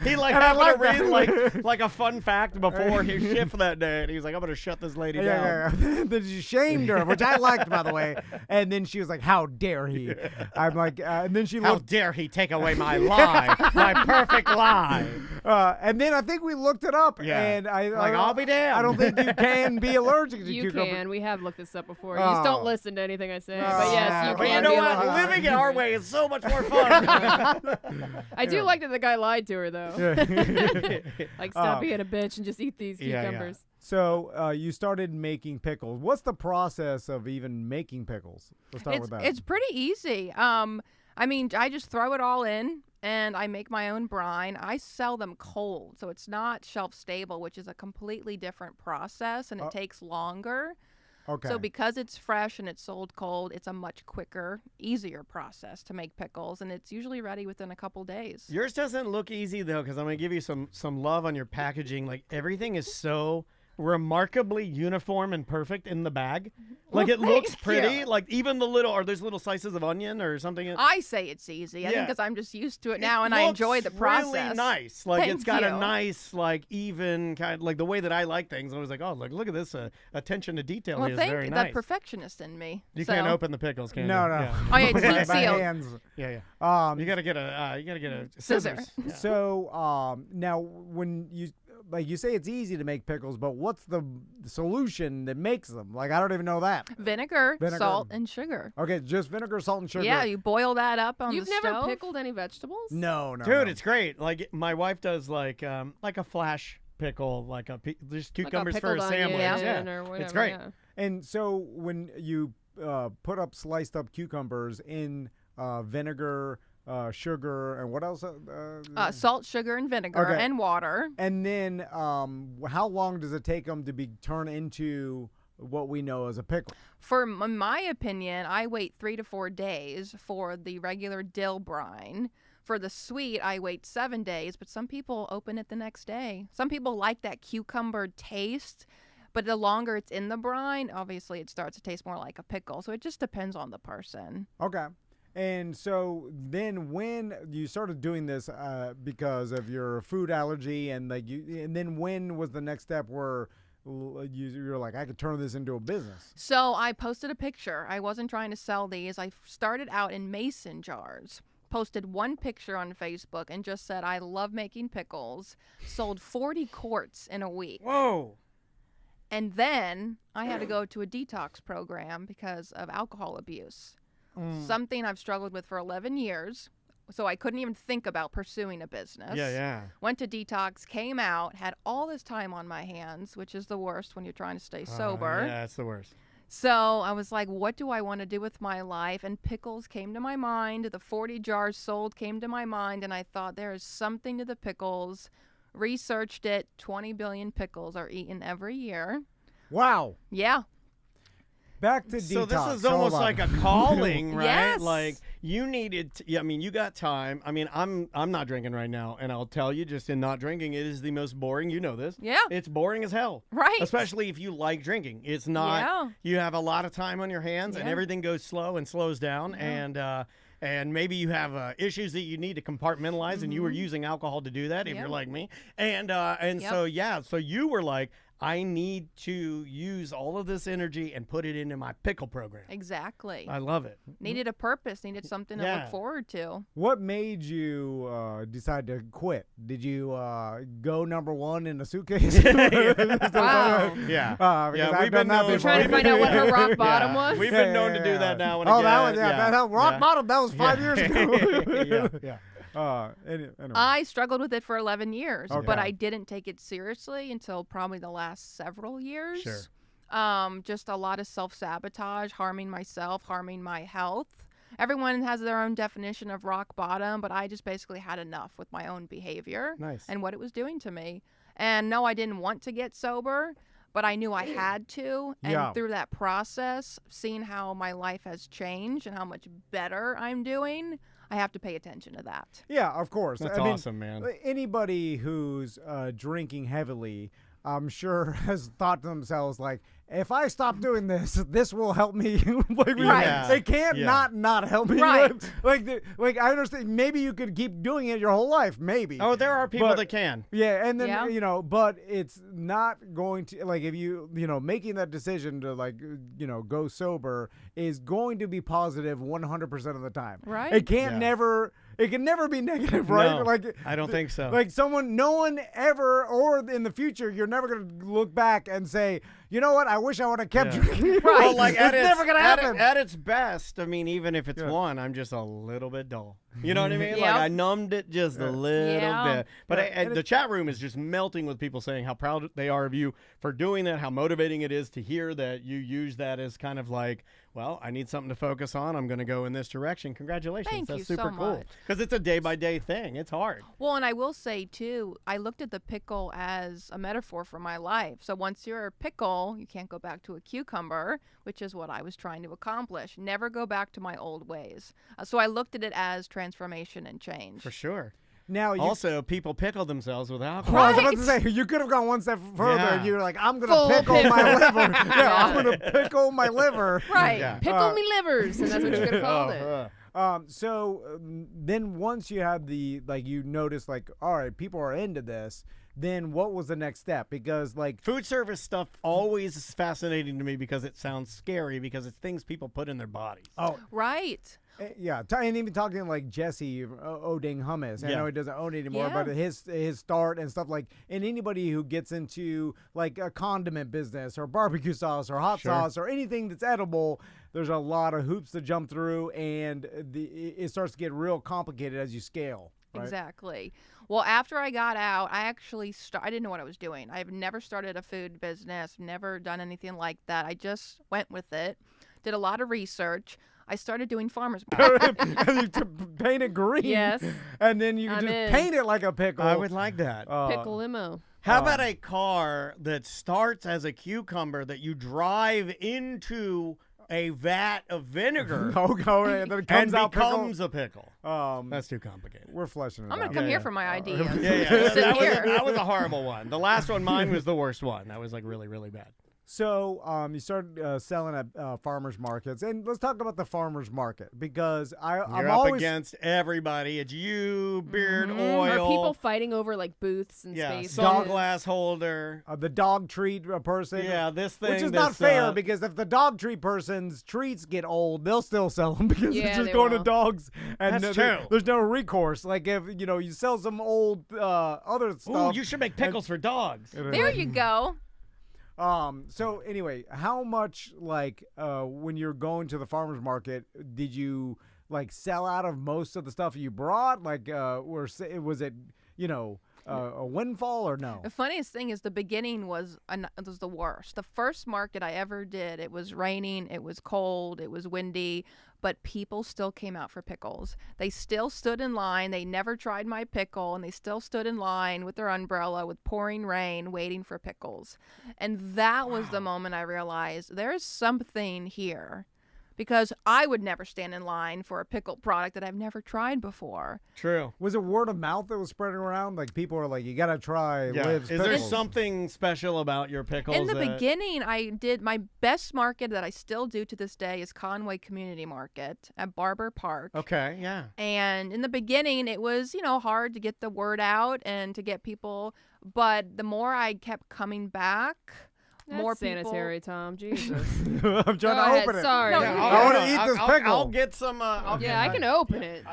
He And I happened like to read that. like a fun fact before his shift that day, and he was like, "I'm gonna shut this lady down." Yeah. Then she shamed her, which I liked, by the way. And then she was like, "How dare he?" I'm like, and then she How looked. dare he take away my lie, my perfect lie? And then I think we looked it up, Yeah. and I'll be damned. I don't think you can be allergic to You cucumbers. can. We have looked this up before. You just Oh. don't listen to anything I say. Oh. But yes, you But can. you know be what? allergic. Living it our way is so much more fun. I do like that the guy lied to her, though. Like, stop Oh. being a bitch and just eat these Yeah, yeah. cucumbers. So you started making pickles. What's the process of even making pickles? Let's start with that. It's pretty easy. I mean, I just throw it all in and I make my own brine. I sell them cold, so it's not shelf stable, which is a completely different process and it takes longer. Okay. So because it's fresh and it's sold cold, it's a much quicker, easier process to make pickles, and it's usually ready within a couple days. Yours doesn't look easy though, because I'm gonna give you some love on your packaging. Like everything is so remarkably uniform and perfect in the bag. Like it looks thank pretty. you. Like even are there's little slices of onion or something? I say it's easy. I think Yeah. because I'm just used to it now, and It I enjoy the looks process. Really nice. Like it's Thank got a you. nice, like even kind, like the way that I like things. I was like, oh, look at this attention to detail. Well, here is thank very you. nice. That perfectionist in me. You So- can't open the pickles, can no, you? no. Yeah. Oh, yeah, it's By heat sealed. hands. Yeah, yeah. Um, You gotta get a Scissor. scissors. Yeah. So now when you say it's easy to make pickles, but what's the solution that makes them? Like I don't even know that. Vinegar, Vinegar. salt, and sugar. Okay, just vinegar, salt, and sugar. Yeah, you boil that up on You've the never stove. pickled any vegetables? No, no. Dude, no. it's great. Like my wife does like a flash pickle, like just cucumbers for a pickled sandwich. onion Yeah, or whatever, it's great. yeah. And so when you put up sliced up cucumbers in vinegar, sugar, and what else? Salt, sugar, and vinegar, Okay. and water. And then how long does it take them to be turned into what we know as a pickle? In my opinion, I wait 3 to 4 days for the regular dill brine. For the sweet, I wait 7 days, but some people open it the next day. Some people like that cucumber taste, but the longer it's in the brine, obviously it starts to taste more like a pickle. So it just depends on the person. Okay. And so then when you started doing this because of your food allergy and then when was the next step where you're like, I could turn this into a business? So I posted a picture. I wasn't trying to sell these. I started out in mason jars. Posted one picture on Facebook and just said, I love making pickles. Sold 40 quarts in a week. Whoa. And then I had to go to a detox program because of alcohol abuse. Something I've struggled with for 11 years. so I couldn't even think about pursuing a business. Yeah. Went to detox, came out, had all this time on my hands, which is the worst when you're trying to stay sober. Yeah, it's the worst. So I was like, what do I want to do with my life? And pickles came to my mind. The 40 jars sold came to my mind. And I thought there is something to the pickles. Researched it. 20 billion pickles are eaten every year. Wow. Yeah. Back to So detox. this is almost Hold on. like a calling, right? Yes. Like you needed. I mean, you got time. I mean, I'm not drinking right now, and I'll tell you, just in not drinking, it is the most boring. You know this. Yeah. It's boring as hell. Right. Especially if you like drinking. It's not. Yeah. You have a lot of time on your hands, and Yeah. everything goes slow and slows down, and maybe you have issues that you need to compartmentalize, and you were using alcohol to do that. If Yep. you're like me, and Yep. so you were like, I need to use all of this energy and put it into my pickle program. Exactly. I love it. Needed a purpose. Needed something to Yeah. look forward to. What made you decide to quit? Did you go number one in a suitcase? Wow. Yeah. Because I've we've done been that known- before. Trying to find out what her rock bottom was? We've been known to do that now and Oh, again. that was that rock bottom. That was 5 years ago. Yeah. Anyway. I struggled with it for 11 years, Okay. but I didn't take it seriously until probably the last several years. Sure. Just a lot of self-sabotage, harming myself, harming my health. Everyone has their own definition of rock bottom, but I just basically had enough with my own behavior Nice. and what it was doing to me. And no, I didn't want to get sober, but I knew I had to. And Yeah. through that process, seeing how my life has changed and how much better I'm doing, I have to pay attention to that. Yeah, of course. That's I mean, awesome, man. Anybody who's drinking heavily, I'm sure, has thought to themselves, like, if I stop doing this, this will help me. Right. It can't Yeah. not help me. Right. Like I understand. Maybe you could keep doing it your whole life. Maybe. Oh, there are people But- that can. Yeah, and then Yeah. but it's not going to, like, if making that decision to, like, go sober is going to be positive 100% of the time. Right. It can't Yeah. never. It can never be negative, right? No, Like, I don't think so. Like no one ever, or in the future, you're never gonna look back and say, you know what? I wish I would have kept Yeah. drinking. Well, like it's at never gonna happen. At its best, I mean, even if it's Yeah. one, I'm just a little bit dull. You know what I mean? Like Yep. I numbed it just a little Yeah. bit. But Yeah, and and the chat room is just melting with people saying how proud they are of you for doing that, how motivating it is to hear that you use that as kind of like, well, I need something to focus on. I'm going to go in this direction. Congratulations. Thank That's you super so cool. much. Because it's a day-by-day thing. It's hard. Well, and I will say, too, I looked at the pickle as a metaphor for my life. So once you're a pickle, you can't go back to a cucumber, which is what I was trying to accomplish. Never go back to my old ways. So I looked at it as transformation and change. For sure. Now, Also, people pickle themselves with alcohol. Well, I was about to say, you could have gone one step further, Yeah. and you're like, I'm going Full to pickle my pickle. liver. Yeah, I'm going to pickle my liver. Right. Yeah. Pickle me livers, and that's what you could have called it. Then once you have you notice, like, all right, people are into this, then what was the next step? Because, like, Food service stuff always is fascinating to me because it sounds scary because it's things people put in their bodies. Right. yeah, and even talking to, like, Jesse Oding Hummus. I Yeah. know he doesn't own it anymore, Yeah. but his start and stuff, like, and anybody who gets into, like, a condiment business or barbecue sauce or hot Sure. sauce or anything that's edible, there's a lot of hoops to jump through, and it starts to get real complicated as you scale. Right? Exactly. Well, after I got out, I actually I didn't know what I was doing. I've never started a food business, never done anything like that. I just went with it, did a lot of research. I started doing farmers markets. And you paint it green. Yes. And then you can I'm just in. paint it like a pickle. I would like that. Pickle limo. How about a car that starts as a cucumber that you drive into a vat of vinegar Okay, and then it and comes out becomes a pickle? pickle. That's too complicated. We're fleshing it I'm out. going to come Yeah, here yeah. for my ideas. Yeah, Sit here. that was a horrible one. The last one, mine was the worst one. That was like really, really bad. So you started selling at farmers markets, and let's talk about the farmers market, because You're I'm up always against everybody. It's you, beard Are oil. people fighting over like booths and yeah, spaces? sunglass holder. the dog treat person. Yeah, this thing. Which is not that's, fair, because if the dog treat person's treats get old, they'll still sell them because Yeah, it's just they going to will. dogs, and That's there- true. there's no recourse. Like, if you sell some old other Ooh, stuff. you should make pickles for dogs. There you go. So anyway, how much, like, when you're going to the farmer's market, did you like sell out of most of the stuff you brought? Like, was it a windfall or no? The funniest thing is the beginning was the worst. The first market I ever did, it was raining, it was cold, it was windy, but people still came out for pickles. They still stood in line. They never tried my pickle, and they still stood in line with their umbrella with pouring rain waiting for pickles. And that was the moment I realized there's something here. Because I would never stand in line for a pickle product that I've never tried before. True. Was it word of mouth that was spreading around? Like people were like, "You gotta try Liv's Is pickles." there something special about your pickles? In the beginning, I did my best market that I still do to this day is Conway Community Market at Barber Park. Okay, yeah. And in the beginning, it was hard to get the word out and to get people. But the more I kept coming back. That's More sanitary, Tom. Jesus. I'm trying Go to ahead, open it. sorry. No, I want to eat this pickle. I'll get some. I can open it.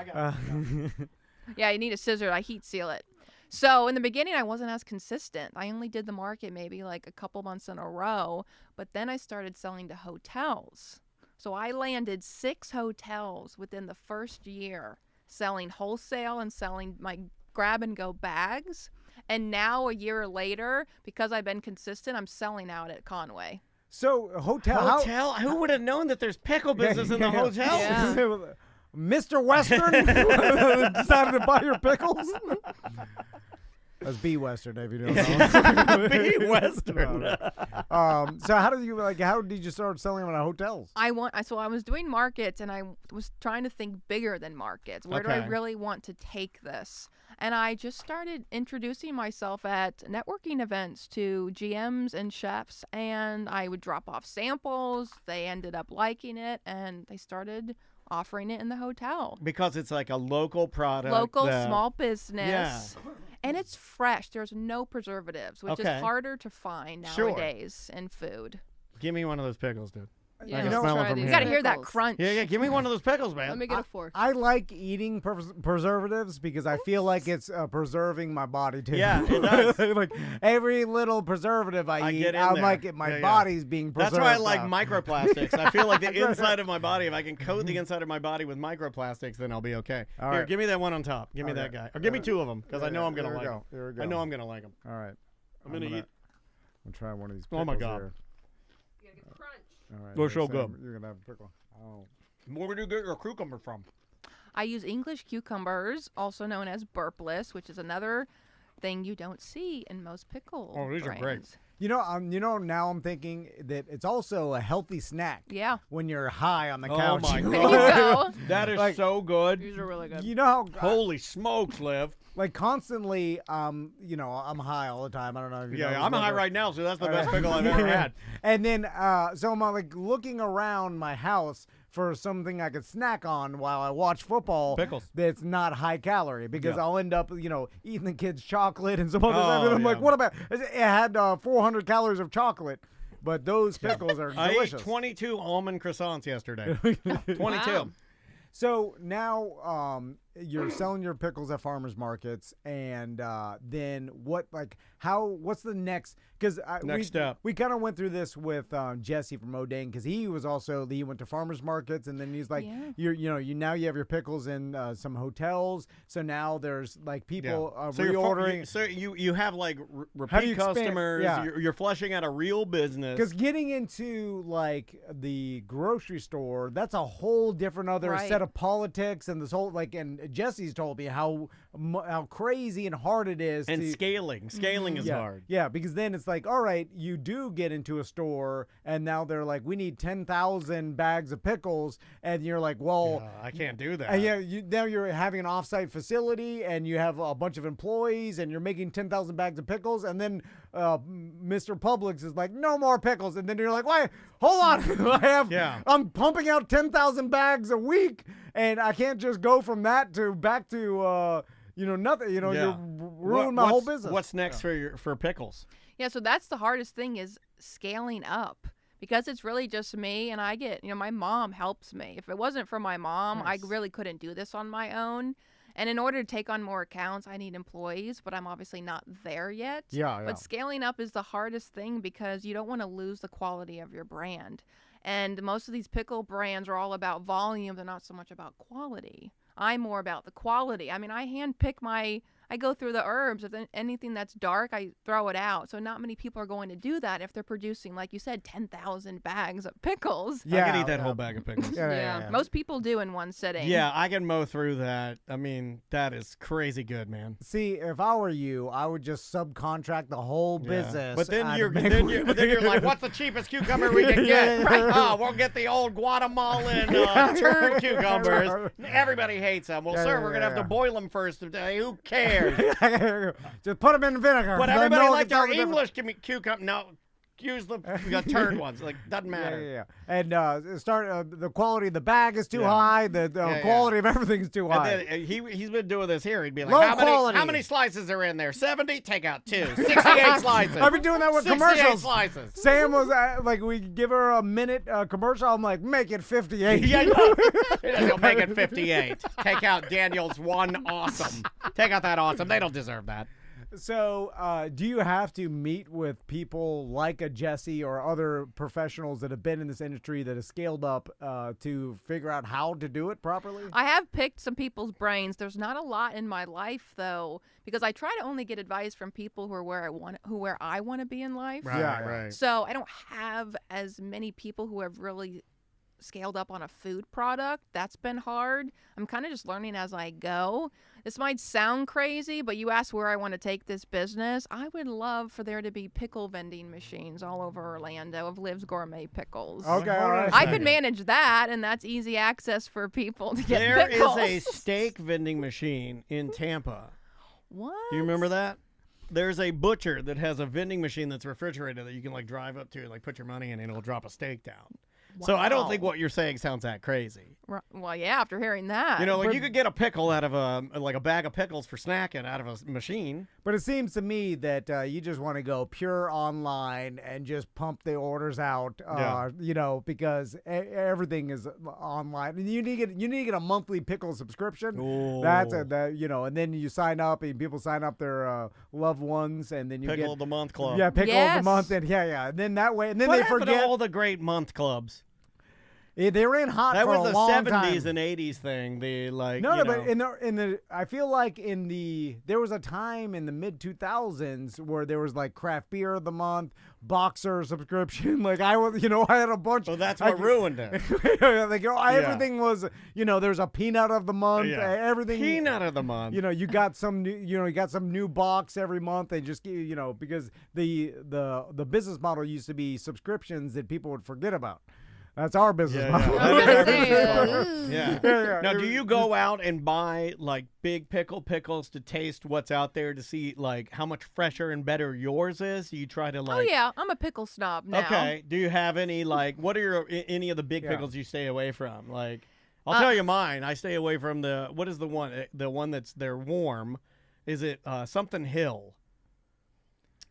Yeah, you need a scissor. I heat seal it. So in the beginning, I wasn't as consistent. I only did the market maybe like a couple months in a row. But then I started selling to hotels. So I landed 6 hotels within the first year, selling wholesale and selling my grab-and-go bags. And now, a year later, because I've been consistent, I'm selling out at Conway. So Hotel? Who would have known that there's pickle business in the hotel? Yeah. Mr. Western decided to buy your pickles. That's B Western, if you don't know. B Western. So how did you start selling them at hotels? So I was doing markets, and I was trying to think bigger than markets. Where do I really want to take this? And I just started introducing myself at networking events to GMs and chefs, and I would drop off samples. They ended up liking it, and they started offering it in the hotel. Because it's like a local product. Local small business. Yeah. And it's fresh. There's no preservatives, which is harder to find nowadays in food. Give me one of those pickles, dude. Yeah, I can smell it from You here. got to hear that crunch. Yeah, give me one of those pickles, man. Let me get a fork. I like eating preservatives because I feel like it's preserving my body too. Yeah, it does. Like every little preservative I eat, get in I'm there. like my body's being preserved. That's why I like now. microplastics. I feel like the inside of my body, if I can coat the inside of my body with microplastics, then I'll be okay. All Here, right. give me that one on top. Give me that guy. Or give me 2 of them, because I know I'm going to Here we like go. them. Here we go. I know I'm going to like them. All right. I'm going to eat. I'm gonna try one of these. Oh, my pickles God. Here. You gotta get crunch. All right. They're so Sam, good. You're gonna have a pickle. Oh. Where would you get your cucumber from? I use English cucumbers, also known as burpless, which is another thing you don't see in most pickle Oh, these are great. brands. Now I'm thinking that it's also a healthy snack. Yeah. When you're high on the Oh, couch. my There you God. go. That is so good. These are really good. You know how Holy smokes, Liv. like constantly, I'm high all the time. I don't know if you know Yeah, this, I'm but, high right now, so that's the best pickle I've ever had. And then, so I'm like looking around my house for something I could snack on while I watch football. Pickles. That's not high calorie because Yeah. I'll end up, eating the kids' chocolate and some other stuff. Oh, And I'm like, yeah. what about? It had 400 calories of chocolate, but those pickles are I ate delicious. 22 almond croissants yesterday. 22. Wow. So now you're selling your pickles at farmers markets, and then what's the next? Because Next step. We kind of went through this with Jesse from Odang because he went to farmers markets, and then he's like, Yeah. now you have your pickles in some hotels, so now there's like people So reordering. So you have like How do repeat you expand- customers. yeah. You're fleshing out a real business. Because getting into like the grocery store, that's a whole different other Right. set of politics, and this whole and Jesse's told me how crazy and hard it is. And to, scaling is hard. Yeah, because then it's like, all right, you do get into a store, and now they're like, we need 10,000 bags of pickles, and you're like, well. I can't do that. And now you're having an offsite facility, and you have a bunch of employees, and you're making 10,000 bags of pickles, and then Mr. Publix is like, no more pickles, and then you're like, why? Hold on, I'm pumping out 10,000 bags a week, and I can't just go from that to back to nothing. You ruin my whole business. What's next for pickles? Yeah, so that's the hardest thing is scaling up because it's really just me and I get, my mom helps me. If it wasn't for my mom, I really couldn't do this on my own. And in order to take on more accounts, I need employees, but I'm obviously not there yet. Yeah. But scaling up is the hardest thing because you don't want to lose the quality of your brand. And most of these pickle brands are all about volume. They're not so much about quality. I'm more about the quality. I mean, I hand pick I go through the herbs. If anything that's dark, I throw it out. So not many people are going to do that if they're producing, like you said, 10,000 bags of pickles. Yeah, I could eat that whole bag of pickles. Yeah. Most people do in one sitting. Yeah, I can mow through that. I mean, that is crazy good, man. See, if I were you, I would just subcontract the whole business. But then you're like, what's the cheapest cucumber we can get? Oh, we'll get the old Guatemalan turd cucumbers. Everybody hates them. Well, sir, we're gonna have to boil them first today. Who cares? Just put them in vinegar. But everybody likes our English cucumber. No, use the turd ones. Like, doesn't matter. Yeah. And the quality of the bag is too high. The quality of everything's too high. And then, he's been doing this here. He'd be like, Low how many slices are in there? 70? Take out 2. 68 slices. I've been doing that with 68 commercials. Slices. Sam was like, we give her a minute commercial. I'm like, make it 58. Yeah, no. He'll make it 58. Take out Daniel's one awesome. Take out that awesome. They don't deserve that. So, do you have to meet with people like a Jesse or other professionals that have been in this industry that have scaled up to figure out how to do it properly? I have picked some people's brains. There's not a lot in my life, though, because I try to only get advice from people who are where I want to be in life. Right. So I don't have as many people who have really scaled up on a food product. That's been hard. I'm kind of just learning as I go. This might sound crazy, but you asked where I want to take this business. I would love for there to be pickle vending machines all over Orlando of Liv's Gourmet Pickles. Okay, all right. I could manage that, and that's easy access for people to get There pickles. is a steak vending machine in Tampa. What? Do you remember that? There's a butcher that has a vending machine that's refrigerated that you can like drive up to and like put your money in and it'll drop a steak down. Wow. So I don't think what you're saying sounds that crazy. Well, yeah, after hearing that. You know, like you could get a pickle out of a bag of pickles for snacking out of a machine. But it seems to me that you just want to go pure online and just pump the orders out, you know, because everything is online. And you need to get a monthly pickle subscription. Ooh. You know, and then you sign up and people sign up their loved ones and then you Pickle get of the Month Club. Yeah, Pickle of the Month. And and then that way, and then what they happened forget to all the great month clubs. They ran hot that for a was long the time. 70s and 80s thing. The like but in the I feel like there was a time in the mid 2000s where there was like craft beer of the month, boxer subscription. Like I had a bunch. So that's what ruined it. Everything was there's a peanut of the month. Everything peanut of the month. You got some new box every month. They just because the business model used to be subscriptions that people would forget about. That's our business model. Now, do you go out and buy like big pickles to taste what's out there to see like how much fresher and better yours is? Do you try to like? Oh yeah, I'm a pickle snob now. Okay. Do you have any like? What are any of the big pickles you stay away from? Like, I'll tell you mine. I stay away from what is the one? The one they're warm. Is it something Hill?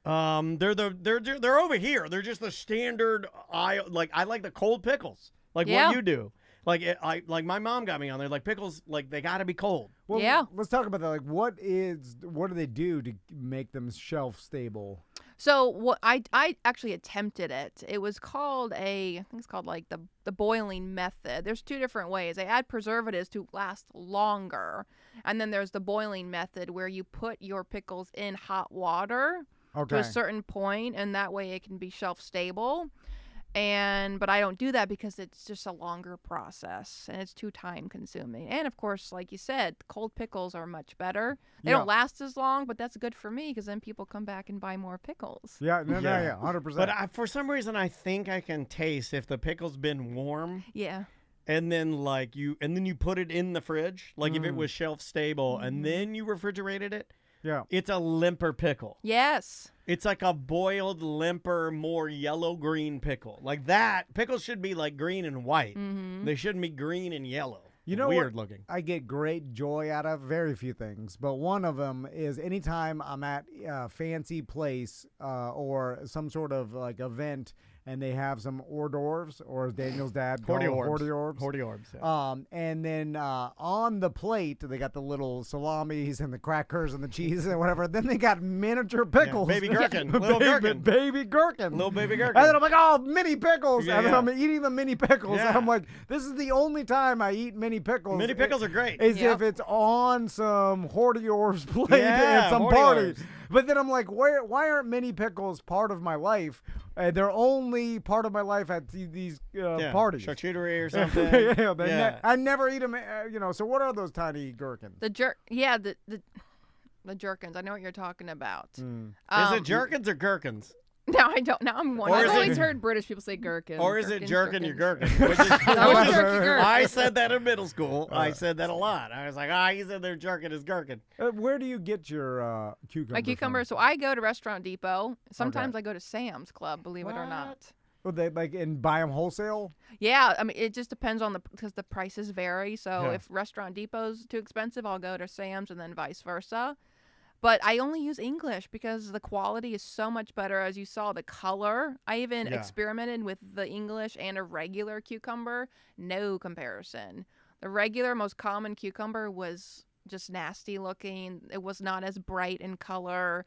They're over here. They're just the standard. I like the cold pickles, like what you do. Like my mom got me on there. Like pickles, like they got to be cold. Well, let's talk about that. Like, what do they do to make them shelf stable? So what I actually attempted it. It was called I think it's called like the boiling method. There's 2 different ways. They add preservatives to last longer, and then there's the boiling method where you put your pickles in hot water. To a certain point, and that way it can be shelf stable. But I don't do that because it's just a longer process and it's too time consuming. And of course, like you said, cold pickles are much better. They don't last as long, but that's good for me because then people come back and buy more pickles. Yeah, 100%. But for some reason, I think I can taste if the pickle's been warm. Yeah. And then you put it in the fridge, like if it was shelf stable, and then you refrigerated it. Yeah. It's a limper pickle. Yes. It's like a boiled, limper, more yellow-green pickle. Like that, pickles should be like green and white. Mm-hmm. They shouldn't be green and yellow. Weird looking. I get great joy out of very few things, but one of them is anytime I'm at a fancy place or some sort of like event and they have some hors d'oeuvres, or as Daniel's dad Hors called d'oeuvres. hors d'oeuvres. Hors d'oeuvres, yeah. And then on the plate, they got the little salamis and the crackers and the cheese and whatever. Then they got miniature pickles. baby gherkin. Little baby, gherkin. Baby gherkin. Little baby gherkin. And then I'm like, oh, mini pickles. Yeah, and then yeah. I'm eating the mini pickles. Yeah. And I'm like, this is the only time I eat mini pickles. Mini pickles are great. Is Yep. if it's on some hors d'oeuvres plate Yeah, at some hors party. d'oeuvres. But then I'm like, why aren't mini pickles part of my life? They're only part of my life at these parties. Charcuterie or something. I never eat them. So what are those tiny gherkins? The jerkins. I know what you're talking about. Is it jerkins or gherkins? No, I don't. Now I'm Or wondering. is I've it- always heard British people say gherkin. Or is it Gherkins, jerking your gherkins. gherkin? Which is, Always jerky gherkin. I said that in middle school. I said that a lot. I was like, he said they're jerking his gherkin. Where do you get your cucumber? My cucumber. So I go to Restaurant Depot. Sometimes I go to Sam's Club, believe it or not. Well, they and buy them wholesale. Yeah, I mean it just depends on because the prices vary. So Yeah. if Restaurant Depot's too expensive, I'll go to Sam's and then vice versa. But I only use English because the quality is so much better. As you saw, the color. I even experimented with the English and a regular cucumber. No comparison. The regular, most common cucumber was just nasty looking. It was not as bright in color.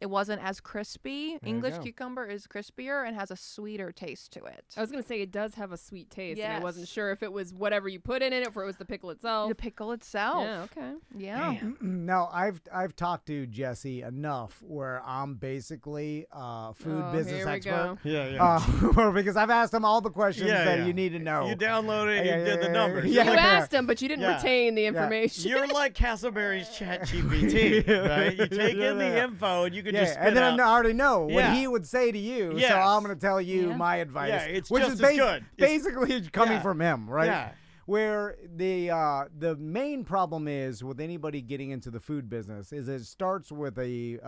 It wasn't as crispy. you English go. cucumber is crispier and has a sweeter taste to it. I was going to say it does have a sweet taste, and I wasn't Yes. sure if it was whatever you put in it, or if it was the pickle itself. The pickle itself. Yeah, okay. Yeah. Now I've talked to Jesse enough where I'm basically a food Oh, business here we expert. go. Yeah, Because I've asked him all the questions that you need to know. You downloaded it, Yeah, you yeah, did the yeah, numbers. yeah. You You're like, asked him, but you didn't Yeah. retain the information. you're like Castleberry's ChatGPT, right? You take in the info and you can just spit and then out. I already know what Yeah. he would say to you, so Yes. I'm going to tell you Yeah. my advice. Yeah, it's which just is as good. basically coming Yeah. from him, right? Yeah. Where the main problem is with anybody getting into the food business is it starts with a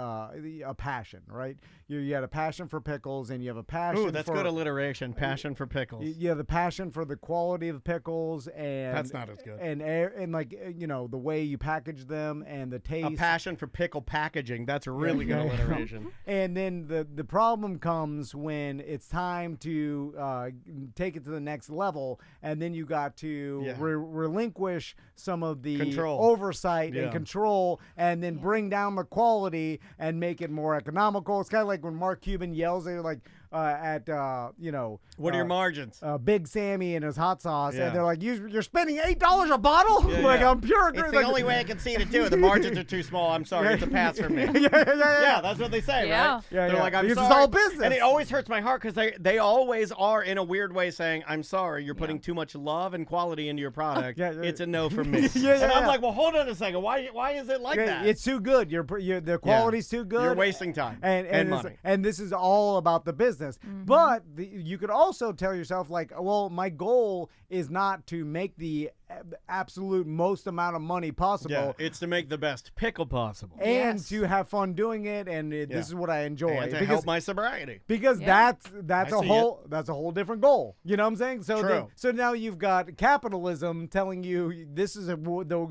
passion, right? You had a passion for pickles, and you have a passion. Ooh, that's for, good alliteration. Passion for pickles. You have the passion for the quality of pickles, and That's not as good. And like the way you package them and the taste. A passion for pickle packaging. That's a really good Yeah. alliteration. And then the problem comes when it's time to take it to the next level, and then you got to relinquish some of the Control. oversight Yeah. and control, and then bring down the quality and make it more economical. It's kind of like when Mark Cuban yells at What are your margins? Big Sammy and his hot sauce, Yeah. and they're like, "You're spending $8 a bottle? Yeah, like yeah. I'm pure." It's like, the only way I can see to do it. The margins are too small. I'm sorry. It's a pass for me. Yeah, that's what they say, Yeah. right? Yeah, They're yeah. like, I'm Because sorry. it's all business. And it always hurts my heart because they always are, in a weird way, saying, I'm sorry, you're putting too much love and quality into your product. Yeah, yeah. It's a no from me. Yeah, and I'm yeah. like, well, hold on a second. Why is it like that? It's too good. The quality's too good. You're wasting time and it's- money. And this is all about the business. But you could also tell yourself, like, well, my goal is not to make the absolute most amount of money possible. Yeah, it's to make the best pickle possible. And Yes. to have fun doing it, and this is what I enjoy. And to because help my sobriety. because Yeah. that's I a see whole different goal. You know what I'm saying? So True. so now you've got capitalism telling you this is the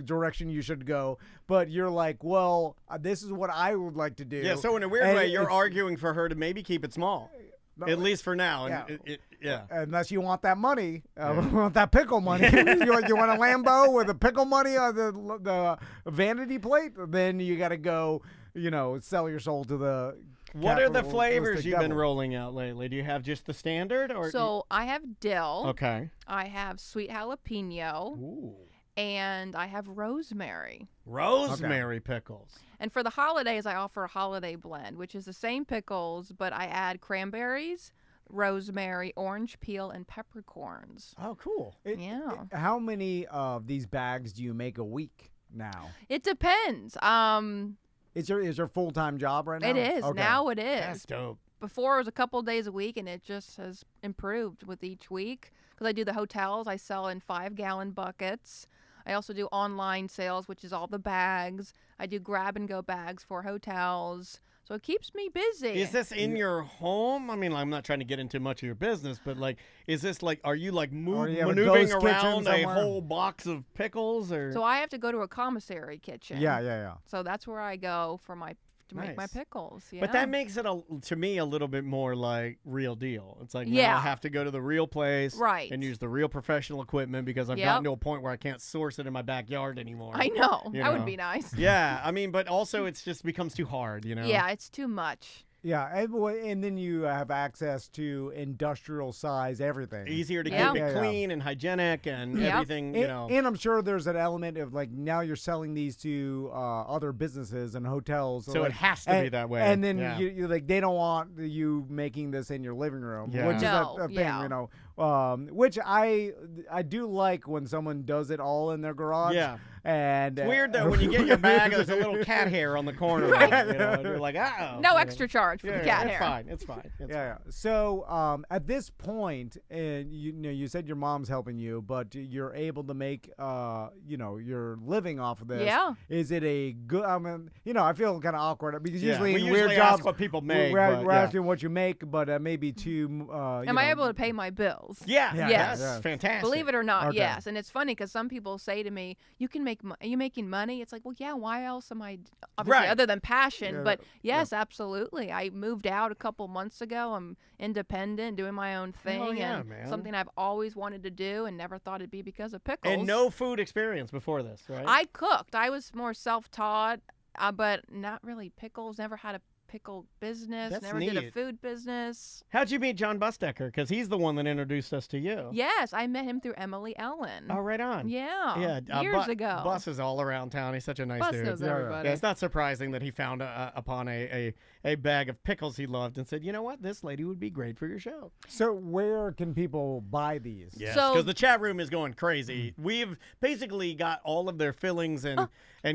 direction you should go, but you're like, well, this is what I would like to do. Yeah, so in a weird And way, you're it's- arguing for her to maybe keep it small. At least for now. And Yeah. Unless you want that money, want that pickle money. you want a Lambo with the pickle money on the vanity plate, then you got to go, sell your soul to the. What are the capitalistic flavors you've been devil. rolling out lately? Do you have just the standard, or So I have dill. okay? I have sweet jalapeno. Ooh, And I have rosemary. rosemary pickles. And for the holidays, I offer a holiday blend, which is the same pickles, but I add cranberries, rosemary, orange peel, and peppercorns. Oh, cool. Yeah. How many of these bags do you make a week now? It depends. Is your full-time job right now? It is. Okay. Now it is. That's dope. Before it was a couple days a week, and it just has improved with each week. Because I do the hotels. I sell in 5-gallon buckets. I also do online sales, which is all the bags. I do grab-and-go bags for hotels. So it keeps me busy. Is this in your home? I mean, I'm not trying to get into much of your business, but is this are you Or you have a maneuvering ghost kitchen around a somewhere? whole box of pickles, or? So I have to go to a commissary kitchen. Yeah. So that's where I go for my to make my Nice. pickles. Yeah. But that makes it, to me, a little bit more like real deal. It's like, now Yeah. I have to go to the real place Right. and use the real professional equipment because I've Yep. gotten to a point where I can't source it in my backyard anymore. I know. You That would know. be nice. Yeah, I mean, but also it's just becomes too hard, you know? Yeah, it's too much. Yeah, and then you have access to industrial size everything. Easier to Yeah. keep it Yeah, yeah. clean and hygienic and Yep. everything, you And, know. and I'm sure there's an element of like now you're selling these to other businesses and hotels. So like, it has to be that way. And then Yeah. you like they don't want you making this in your living room, Yeah. which is No, a thing, yeah. you know. Which I do like when someone does it all in their garage. Yeah. And It's weird though when you get your bag, there's a little cat hair on the corner, of it, you know, and you're like, oh. No extra charge for Yeah, the cat it's hair. fine. It's fine. It's Yeah. So at this point, and you know, you said your mom's helping you, but you're able to make, you know, you're living off of this. Yeah. Is it a good? I mean, you know, I feel kind of awkward because Yeah, usually we in usually weird ask jobs, what people make, we're but, yeah. asking what you make, but maybe too. Am I able to pay my bills? Yeah. Yeah, Yes. That's fantastic. Believe it or not, Okay. yes. And it's funny because some people say to me, "You can make. Are you making money?" It's like, well, yeah. Why else am I? Obviously, Right. other than passion. Yeah, But yes, absolutely. I moved out a couple months ago. I'm independent, doing my own thing, Hell yeah, and man. something I've always wanted to do, and never thought it'd be because of pickles. And no food experience before this, right? I cooked. I was more self-taught, but not really pickles. Never had a pickle business. That's never did a neat. food business. How'd you meet John Busdecker? Because he's the one that introduced us to you. Yes, I met him through Emily Ellen. Oh, right on. Yeah. Yeah. Years ago. Bus is all around town. He's such a nice Bus dude. knows Yeah, yeah. everybody. Yeah, it's not surprising that he found upon a bag of pickles he loved and said, you know what, this lady would be great for your show. So where can people buy these? Yes, So- because the chat room is going crazy. We've basically got all of their fillings and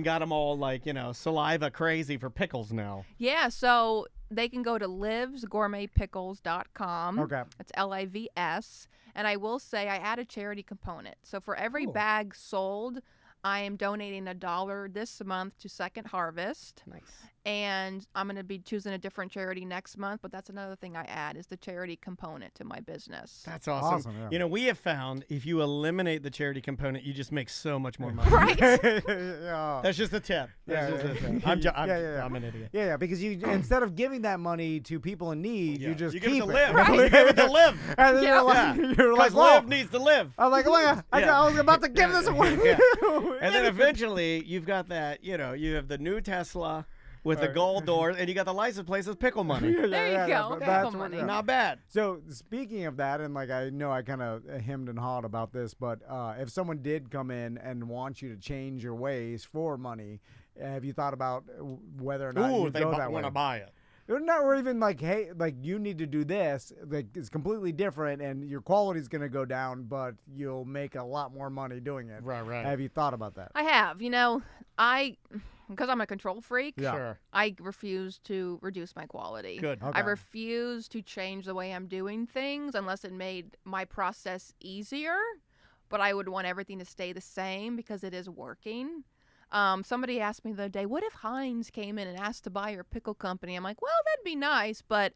got them all like, you know, saliva crazy for pickles now. Yeah, so they can go to livsgourmetpickles.com. Okay. It's LIVS. And I will say I add a charity component. So for every bag sold, I am donating $1 this month to Second Harvest. Nice. And I'm going to be choosing a different charity next month, but that's another thing I add is the charity component to my business. That's awesome. Awesome, yeah. You know, we have found if you eliminate the charity component, you just make so much more money. Right? Yeah. That's just a tip. That's Yeah, just a yeah. tip. Yeah. I'm an idiot. Yeah, because you instead of giving that money to people in need, Yeah. you just You keep give it to Liv. Right. You give it to Liv. And then Yeah. you're like, you're like, Because "Whoa." Liv needs to live. I'm like, look, I was about to give this away. Yeah. And then eventually you've got that, you know, you have the new Tesla with the gold doors, and you got the license plate that says pickle money. There you Yeah, go. but Pickle that's what- money. yeah. Not bad. So speaking of that, and like I know I kind of hemmed and hawed about this, but if someone did come in and want you to change your ways for money, have you thought about whether or not Ooh, you if they go that want way? to buy it. Or even like, hey, like you need to do this. Like it's completely different, and your quality's going to go down, but you'll make a lot more money doing it. Right. Have you thought about that? I have. You know, because I'm a control freak, Yeah. Sure. I refuse to reduce my quality. Good. Okay. I refuse to change the way I'm doing things unless it made my process easier, but I would want everything to stay the same because it is working. Somebody asked me the other day, what if Heinz came in and asked to buy your pickle company? I'm like, well, that'd be nice, but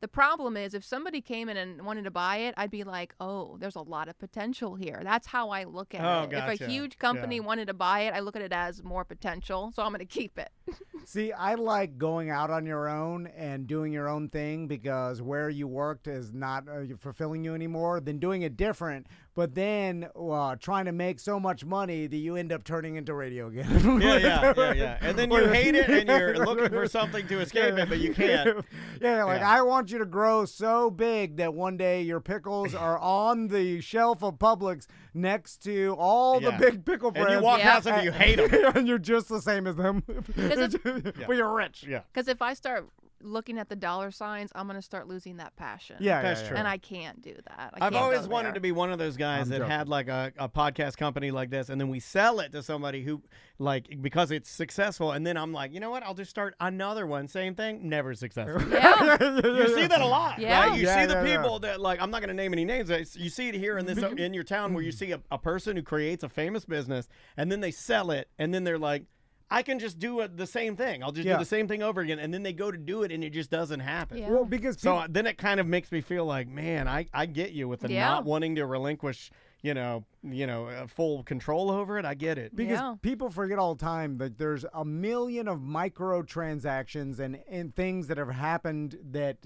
the problem is if somebody came in and wanted to buy it, I'd be like, oh, there's a lot of potential here. That's how I look at Oh, it. If gotcha. a huge company Yeah. wanted to buy it, I look at it as more potential, so I'm going to keep it. See, I like going out on your own and doing your own thing because where you worked is not fulfilling you anymore than doing it different, but then trying to make so much money that you end up turning into radio again. Yeah. And then you hate it and you're looking for something to escape it, but you can't. Yeah, like Yeah. I want you to grow so big that one day your pickles are on the shelf of Publix next to all the Yeah. big pickle brands. And you walk Yeah. past them and you hate them. and you're just the same as them. But you're rich. Yeah. Because if I start looking at the dollar signs, I'm going to start losing that passion. Yeah, That's yeah, true. yeah. And I can't do that. I've can't always go wanted there. to be one of those guys I'm that joking. had like a podcast company like this, and then we sell it to somebody who, like, because it's successful, and then I'm like, you know what? I'll just start another one. Same thing, never successful. Yeah. You see that a lot, Yeah. right? You Yeah, see the yeah, people that, like, I'm not going to name any names. You see it here in this in your town where you see a person who creates a famous business, and then they sell it, and then they're like, I can just do the same thing. I'll just Yeah. do the same thing over again, and then they go to do it, and it just doesn't happen. Yeah. Well, because So then it kind of makes me feel like, man, I get you with the Yeah. not wanting to relinquish, you know, full control over it. I get it. Because people forget all the time that there's a million of microtransactions and things that have happened that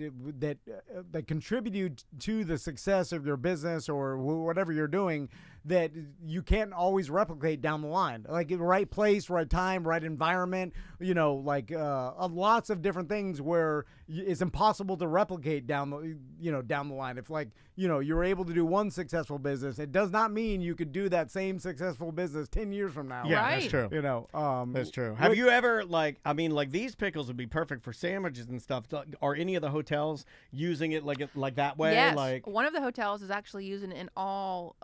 contribute to the success of your business or whatever you're doing that you can't always replicate down the line. Like the right place, right time, right environment, lots of different things where it's impossible to replicate down the line. If you're able to do one successful business, it does not mean you could do that same successful business 10 years from now. Yeah, that's true. That's true. Have you ever these pickles would be perfect for sandwiches and stuff. Are any of the hotels using it like that way? Yes. One of the hotels is actually using it in all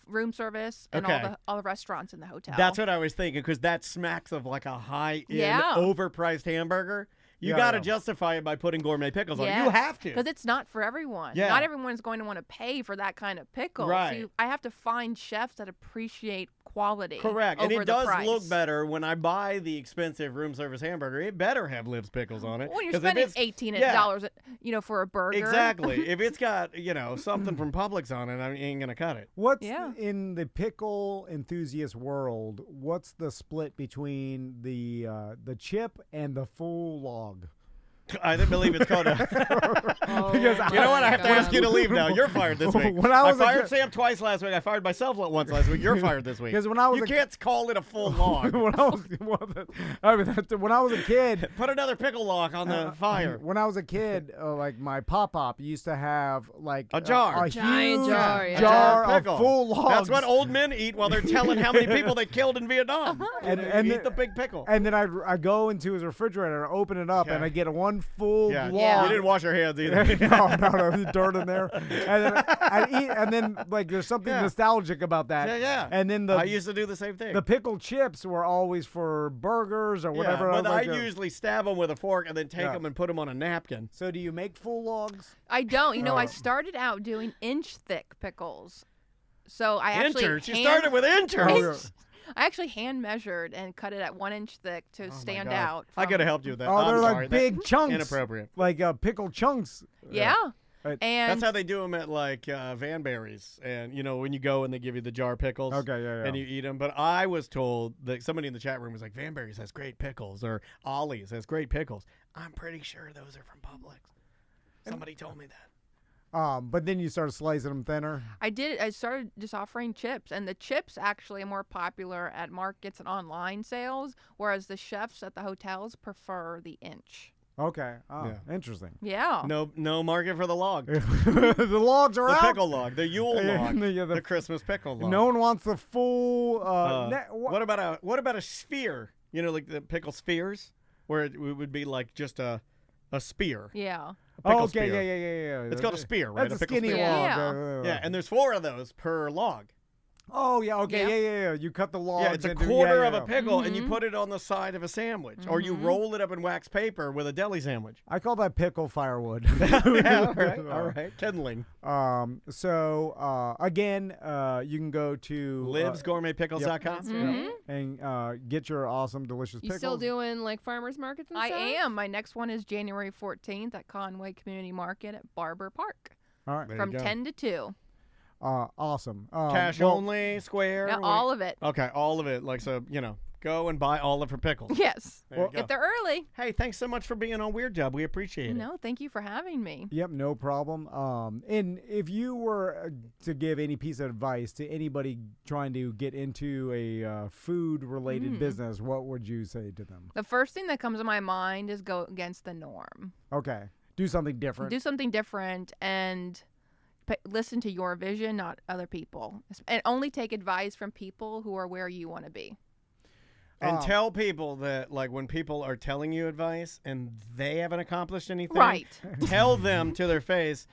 room service and all the restaurants in the hotel. That's what I was thinking, because that smacks of like a high-end, overpriced hamburger. You got to justify it by putting gourmet pickles on it. You have to. Because it's not for everyone. Yeah. Not everyone's going to want to pay for that kind of pickle. Right. So I have to find chefs that appreciate quality. Correct. Over And it does the price. look better when I buy the expensive room service hamburger. It better have Liv's pickles on it. Well, you're spending $18 for a burger. Exactly. If it's got, something from Publix on it, I ain't going to cut it. What's in the pickle enthusiast world, what's the split between the chip and the full log? I didn't believe it's called a... Because you know what? I have to ask you to leave now. You're fired this week. I fired Sam twice last week. I fired myself once last week. You're fired this week. Because when I was you can't call it a full log. when I was a kid... Put another pickle log on the fire. When I was a kid, my pop-up used to have a jar. A giant huge jar of full logs. That's what old men eat while they're telling how many people they killed in Vietnam. and eat the big pickle. And then I go into his refrigerator, open it up, and I get one full log. You didn't wash your hands either. no, dirt in there. And then I eat, and then there's something nostalgic about that. Yeah. And then I used to do the same thing. The pickle chips were always for burgers or whatever. But I usually stab them with a fork and then take them and put them on a napkin. So do you make full logs? I don't. I started out doing inch-thick pickles. So I actually You started with inches. I actually hand measured and cut it at 1 inch thick to stand out. I could have helped you with that. Oh, they're sorry. like big chunks. Inappropriate. Like pickle chunks. Yeah. And that's how they do them at Van Berry's, and when you go and they give you the jar pickles, and you eat them. But I was told that somebody in the chat room was like, Van Berry's has great pickles, or Ollie's has great pickles. I'm pretty sure those are from Publix. Somebody told me that. But then you started slicing them thinner. I did. I started just offering chips, and the chips actually are more popular at markets and online sales, whereas the chefs at the hotels prefer the inch. Okay. Oh, interesting. Yeah. No market for the log. The logs are out. The pickle log, the Yule log, the Christmas pickle log. No one wants the full. What about a sphere? Like the pickle spheres, where it would be like just a spear. Yeah. Okay. Spear. Yeah. It's called a spear, right? That's a skinny spear. log. Yeah, and there's 4 of those per log. Oh, yeah, okay, yeah. You cut the log. Yeah, it's a quarter of a pickle, and you put it on the side of a sandwich. Or you roll it up in wax paper with a deli sandwich. I call that pickle firewood. Yeah, all right. Kindling. Again, you can go to livsgourmetpickles.com and get your awesome, delicious pickles. You still doing farmers markets and stuff? I am. My next one is January 14th at Conway Community Market at Barber Park. All right. From 10 to 2. Awesome. Cash only, square? No, all of it. Okay, all of it. Go and buy all of her pickles. Yes. Get there early. Hey, thanks so much for being on Weird Job. We appreciate it. No, thank you for having me. Yep, no problem. And if you were to give any piece of advice to anybody trying to get into a food-related business, what would you say to them? The first thing that comes to my mind is go against the norm. Okay. Do something different. Do something different and listen to your vision, not other people. And only take advice from people who are where you want to be. And tell people that, when people are telling you advice and they haven't accomplished anything, tell them to their face,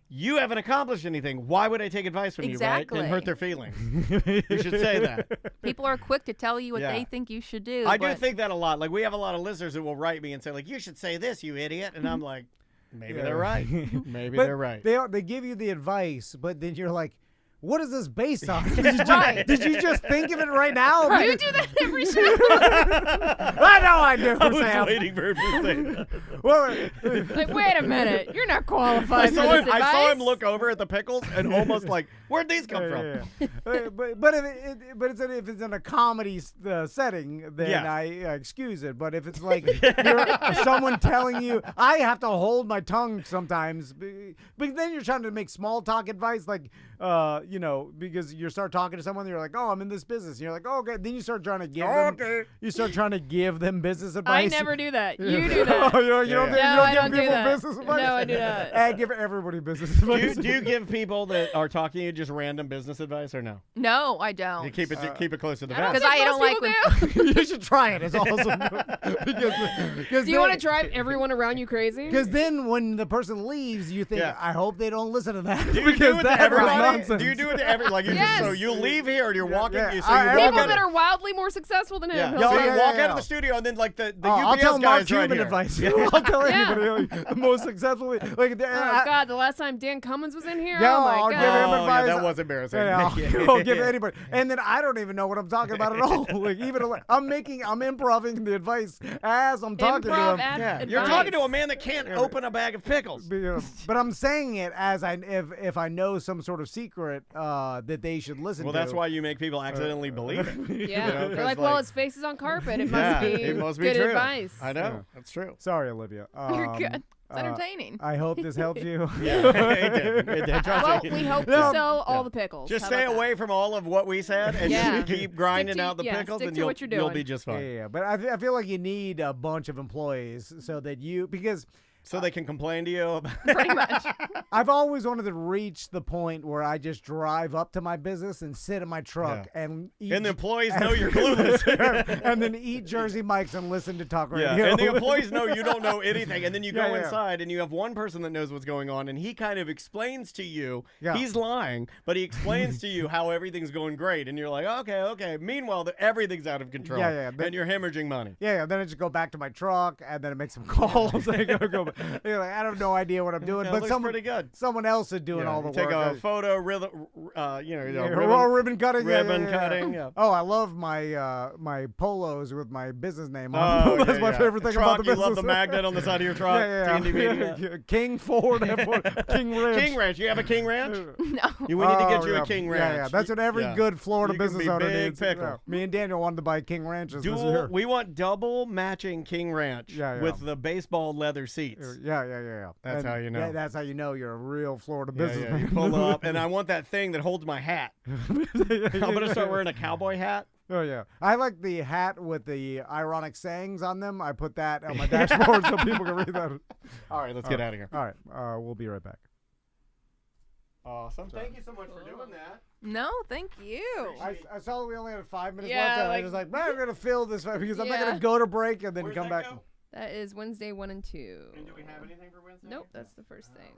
you haven't accomplished anything. Why would I take advice from you, right? And hurt their feelings. You should say that. People are quick to tell you what they think you should do. I do think that a lot. We have a lot of listeners who will write me and say, you should say this, you idiot. And I'm like, maybe they're right. Maybe they're right. They give you the advice, but then you're like, what is this based on? Did you just think of it right now? You do that every show. I know I do. I was waiting for him to say that. Wait a minute. You're not qualified for this advice. I saw him look over at the pickles and almost Where'd these come from? But if it's in a comedy setting, then Yes. I excuse it. But if it's like someone telling you, I have to hold my tongue sometimes. But then you're trying to make small talk advice, like because you start talking to someone, you're like, oh, I'm in this business. And you're like, oh, okay. Then you start trying to give them. You start trying to give them business advice. I never do that. You do that. You don't I give don't do people that. business advice. No, I do not. I give everybody business advice. Do you give people that are talking to you just random business advice or no? No, I don't. You keep it close to the I vest. don't Because I don't like most when. people You should try it. It's awesome. because do you want to drive everyone around you crazy? Because then when the person leaves, you think, Yeah. I hope they don't listen to that. Do you do it to that was everybody? nonsense. Do you do it to every Yes. so you leave here and you're walking? Yeah. You I- walk People out that of- are wildly more successful than him. Yeah. he'll So say. you walk out yeah. of the studio and then like the I'll UPS tell Mark guys right Cuban here. advice. I'll tell Yeah. anybody the most successful. Like, Oh God! The last time Dan Cummins was in here, Yeah, oh my I'll God! give him Oh, advice. yeah, that was embarrassing. Yeah, I'll give anybody, and then I don't even know what I'm talking about at all. Like I'm improving the advice as I'm talking to Improv him. Yeah. advice. You're talking to a man that can't open a bag of pickles. But I'm saying it as if I know some sort of secret that they should listen Well, to. that's why you make people accidentally believe it. Yeah, You know, they're 'cause, like, well, his face is on carpet. It must be it must be good true. advice. I know. That's true. Sorry, Olivia. You're good. It's entertaining. I hope this helped you. Yeah, it did. It did. Trust Well, me. we hope to No. sell all the pickles. Just How stay about that? away from all of what we said and Yeah. just keep grinding to- out the yeah, pickles, stick and to what you're you'll doing. be just fine. Yeah. But I feel like you need a bunch of employees so that because So they can complain to you about Pretty much. I've always wanted to reach the point where I just drive up to my business and sit in my truck and eat. and the employees know you're clueless. and then eat Jersey Mike's and listen to talk radio. Yeah, and the employees know you don't know anything, and then you go Yeah. inside and you have one person that knows what's going on, and he kind of explains to you. Yeah. He's lying, but he explains to you how everything's going great, and you're like, okay. Meanwhile, everything's out of control. Yeah. And you're hemorrhaging money. Yeah, then I just go back to my truck and then I make some calls. I go like, I have no idea what I'm doing, Yeah, it but looks pretty good. someone else is doing all the you take work. a photo, ribbon cutting. ribbon yeah. cutting. Yeah. Oh, I love my my polos with my business name on Oh, them. That's yeah, my yeah. favorite thing Truck, about the you business. love the magnet on the side of your truck. Yeah. T&D Media. King Ford, King Ranch. King Ranch. You have a King Ranch? No. We need to get Oh, you yeah. a King Ranch. Yeah. That's what every good Florida You can business be owner big needs. pickle. Yeah. Me and Daniel wanted to buy King Ranches this year. We want double matching King Ranch with the baseball letter seats. Yeah. That's how you know. Yeah, that's how you know you're a real Florida Yeah, businessman. you pull up, and I want that thing that holds my hat. I'm gonna start wearing a cowboy hat. Oh yeah, I like the hat with the ironic sayings on them. I put that on my dashboard so people can read that. All right, let's get out of here. All right, we'll be right back. Awesome. Thank you so much for doing that. No, thank you. I saw we only had 5 minutes Yeah, left, and I like- was like, man, I'm gonna fill this because I'm not Yeah. gonna go to break and then Where's come that back. go? That is Wednesday 1 and 2. And do we have anything for Wednesday? Nope, that's the first thing.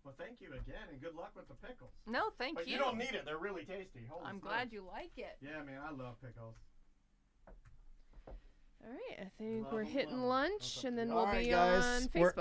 Well, thank you again, and good luck with the pickles. No, thank But you. you don't need it. They're really tasty. Holy I'm smokes. glad you like it. Yeah, man, I love pickles. All right, I think Love we're 'em, hitting love 'em. lunch, and then All we'll right, be guys, on we're- Facebook.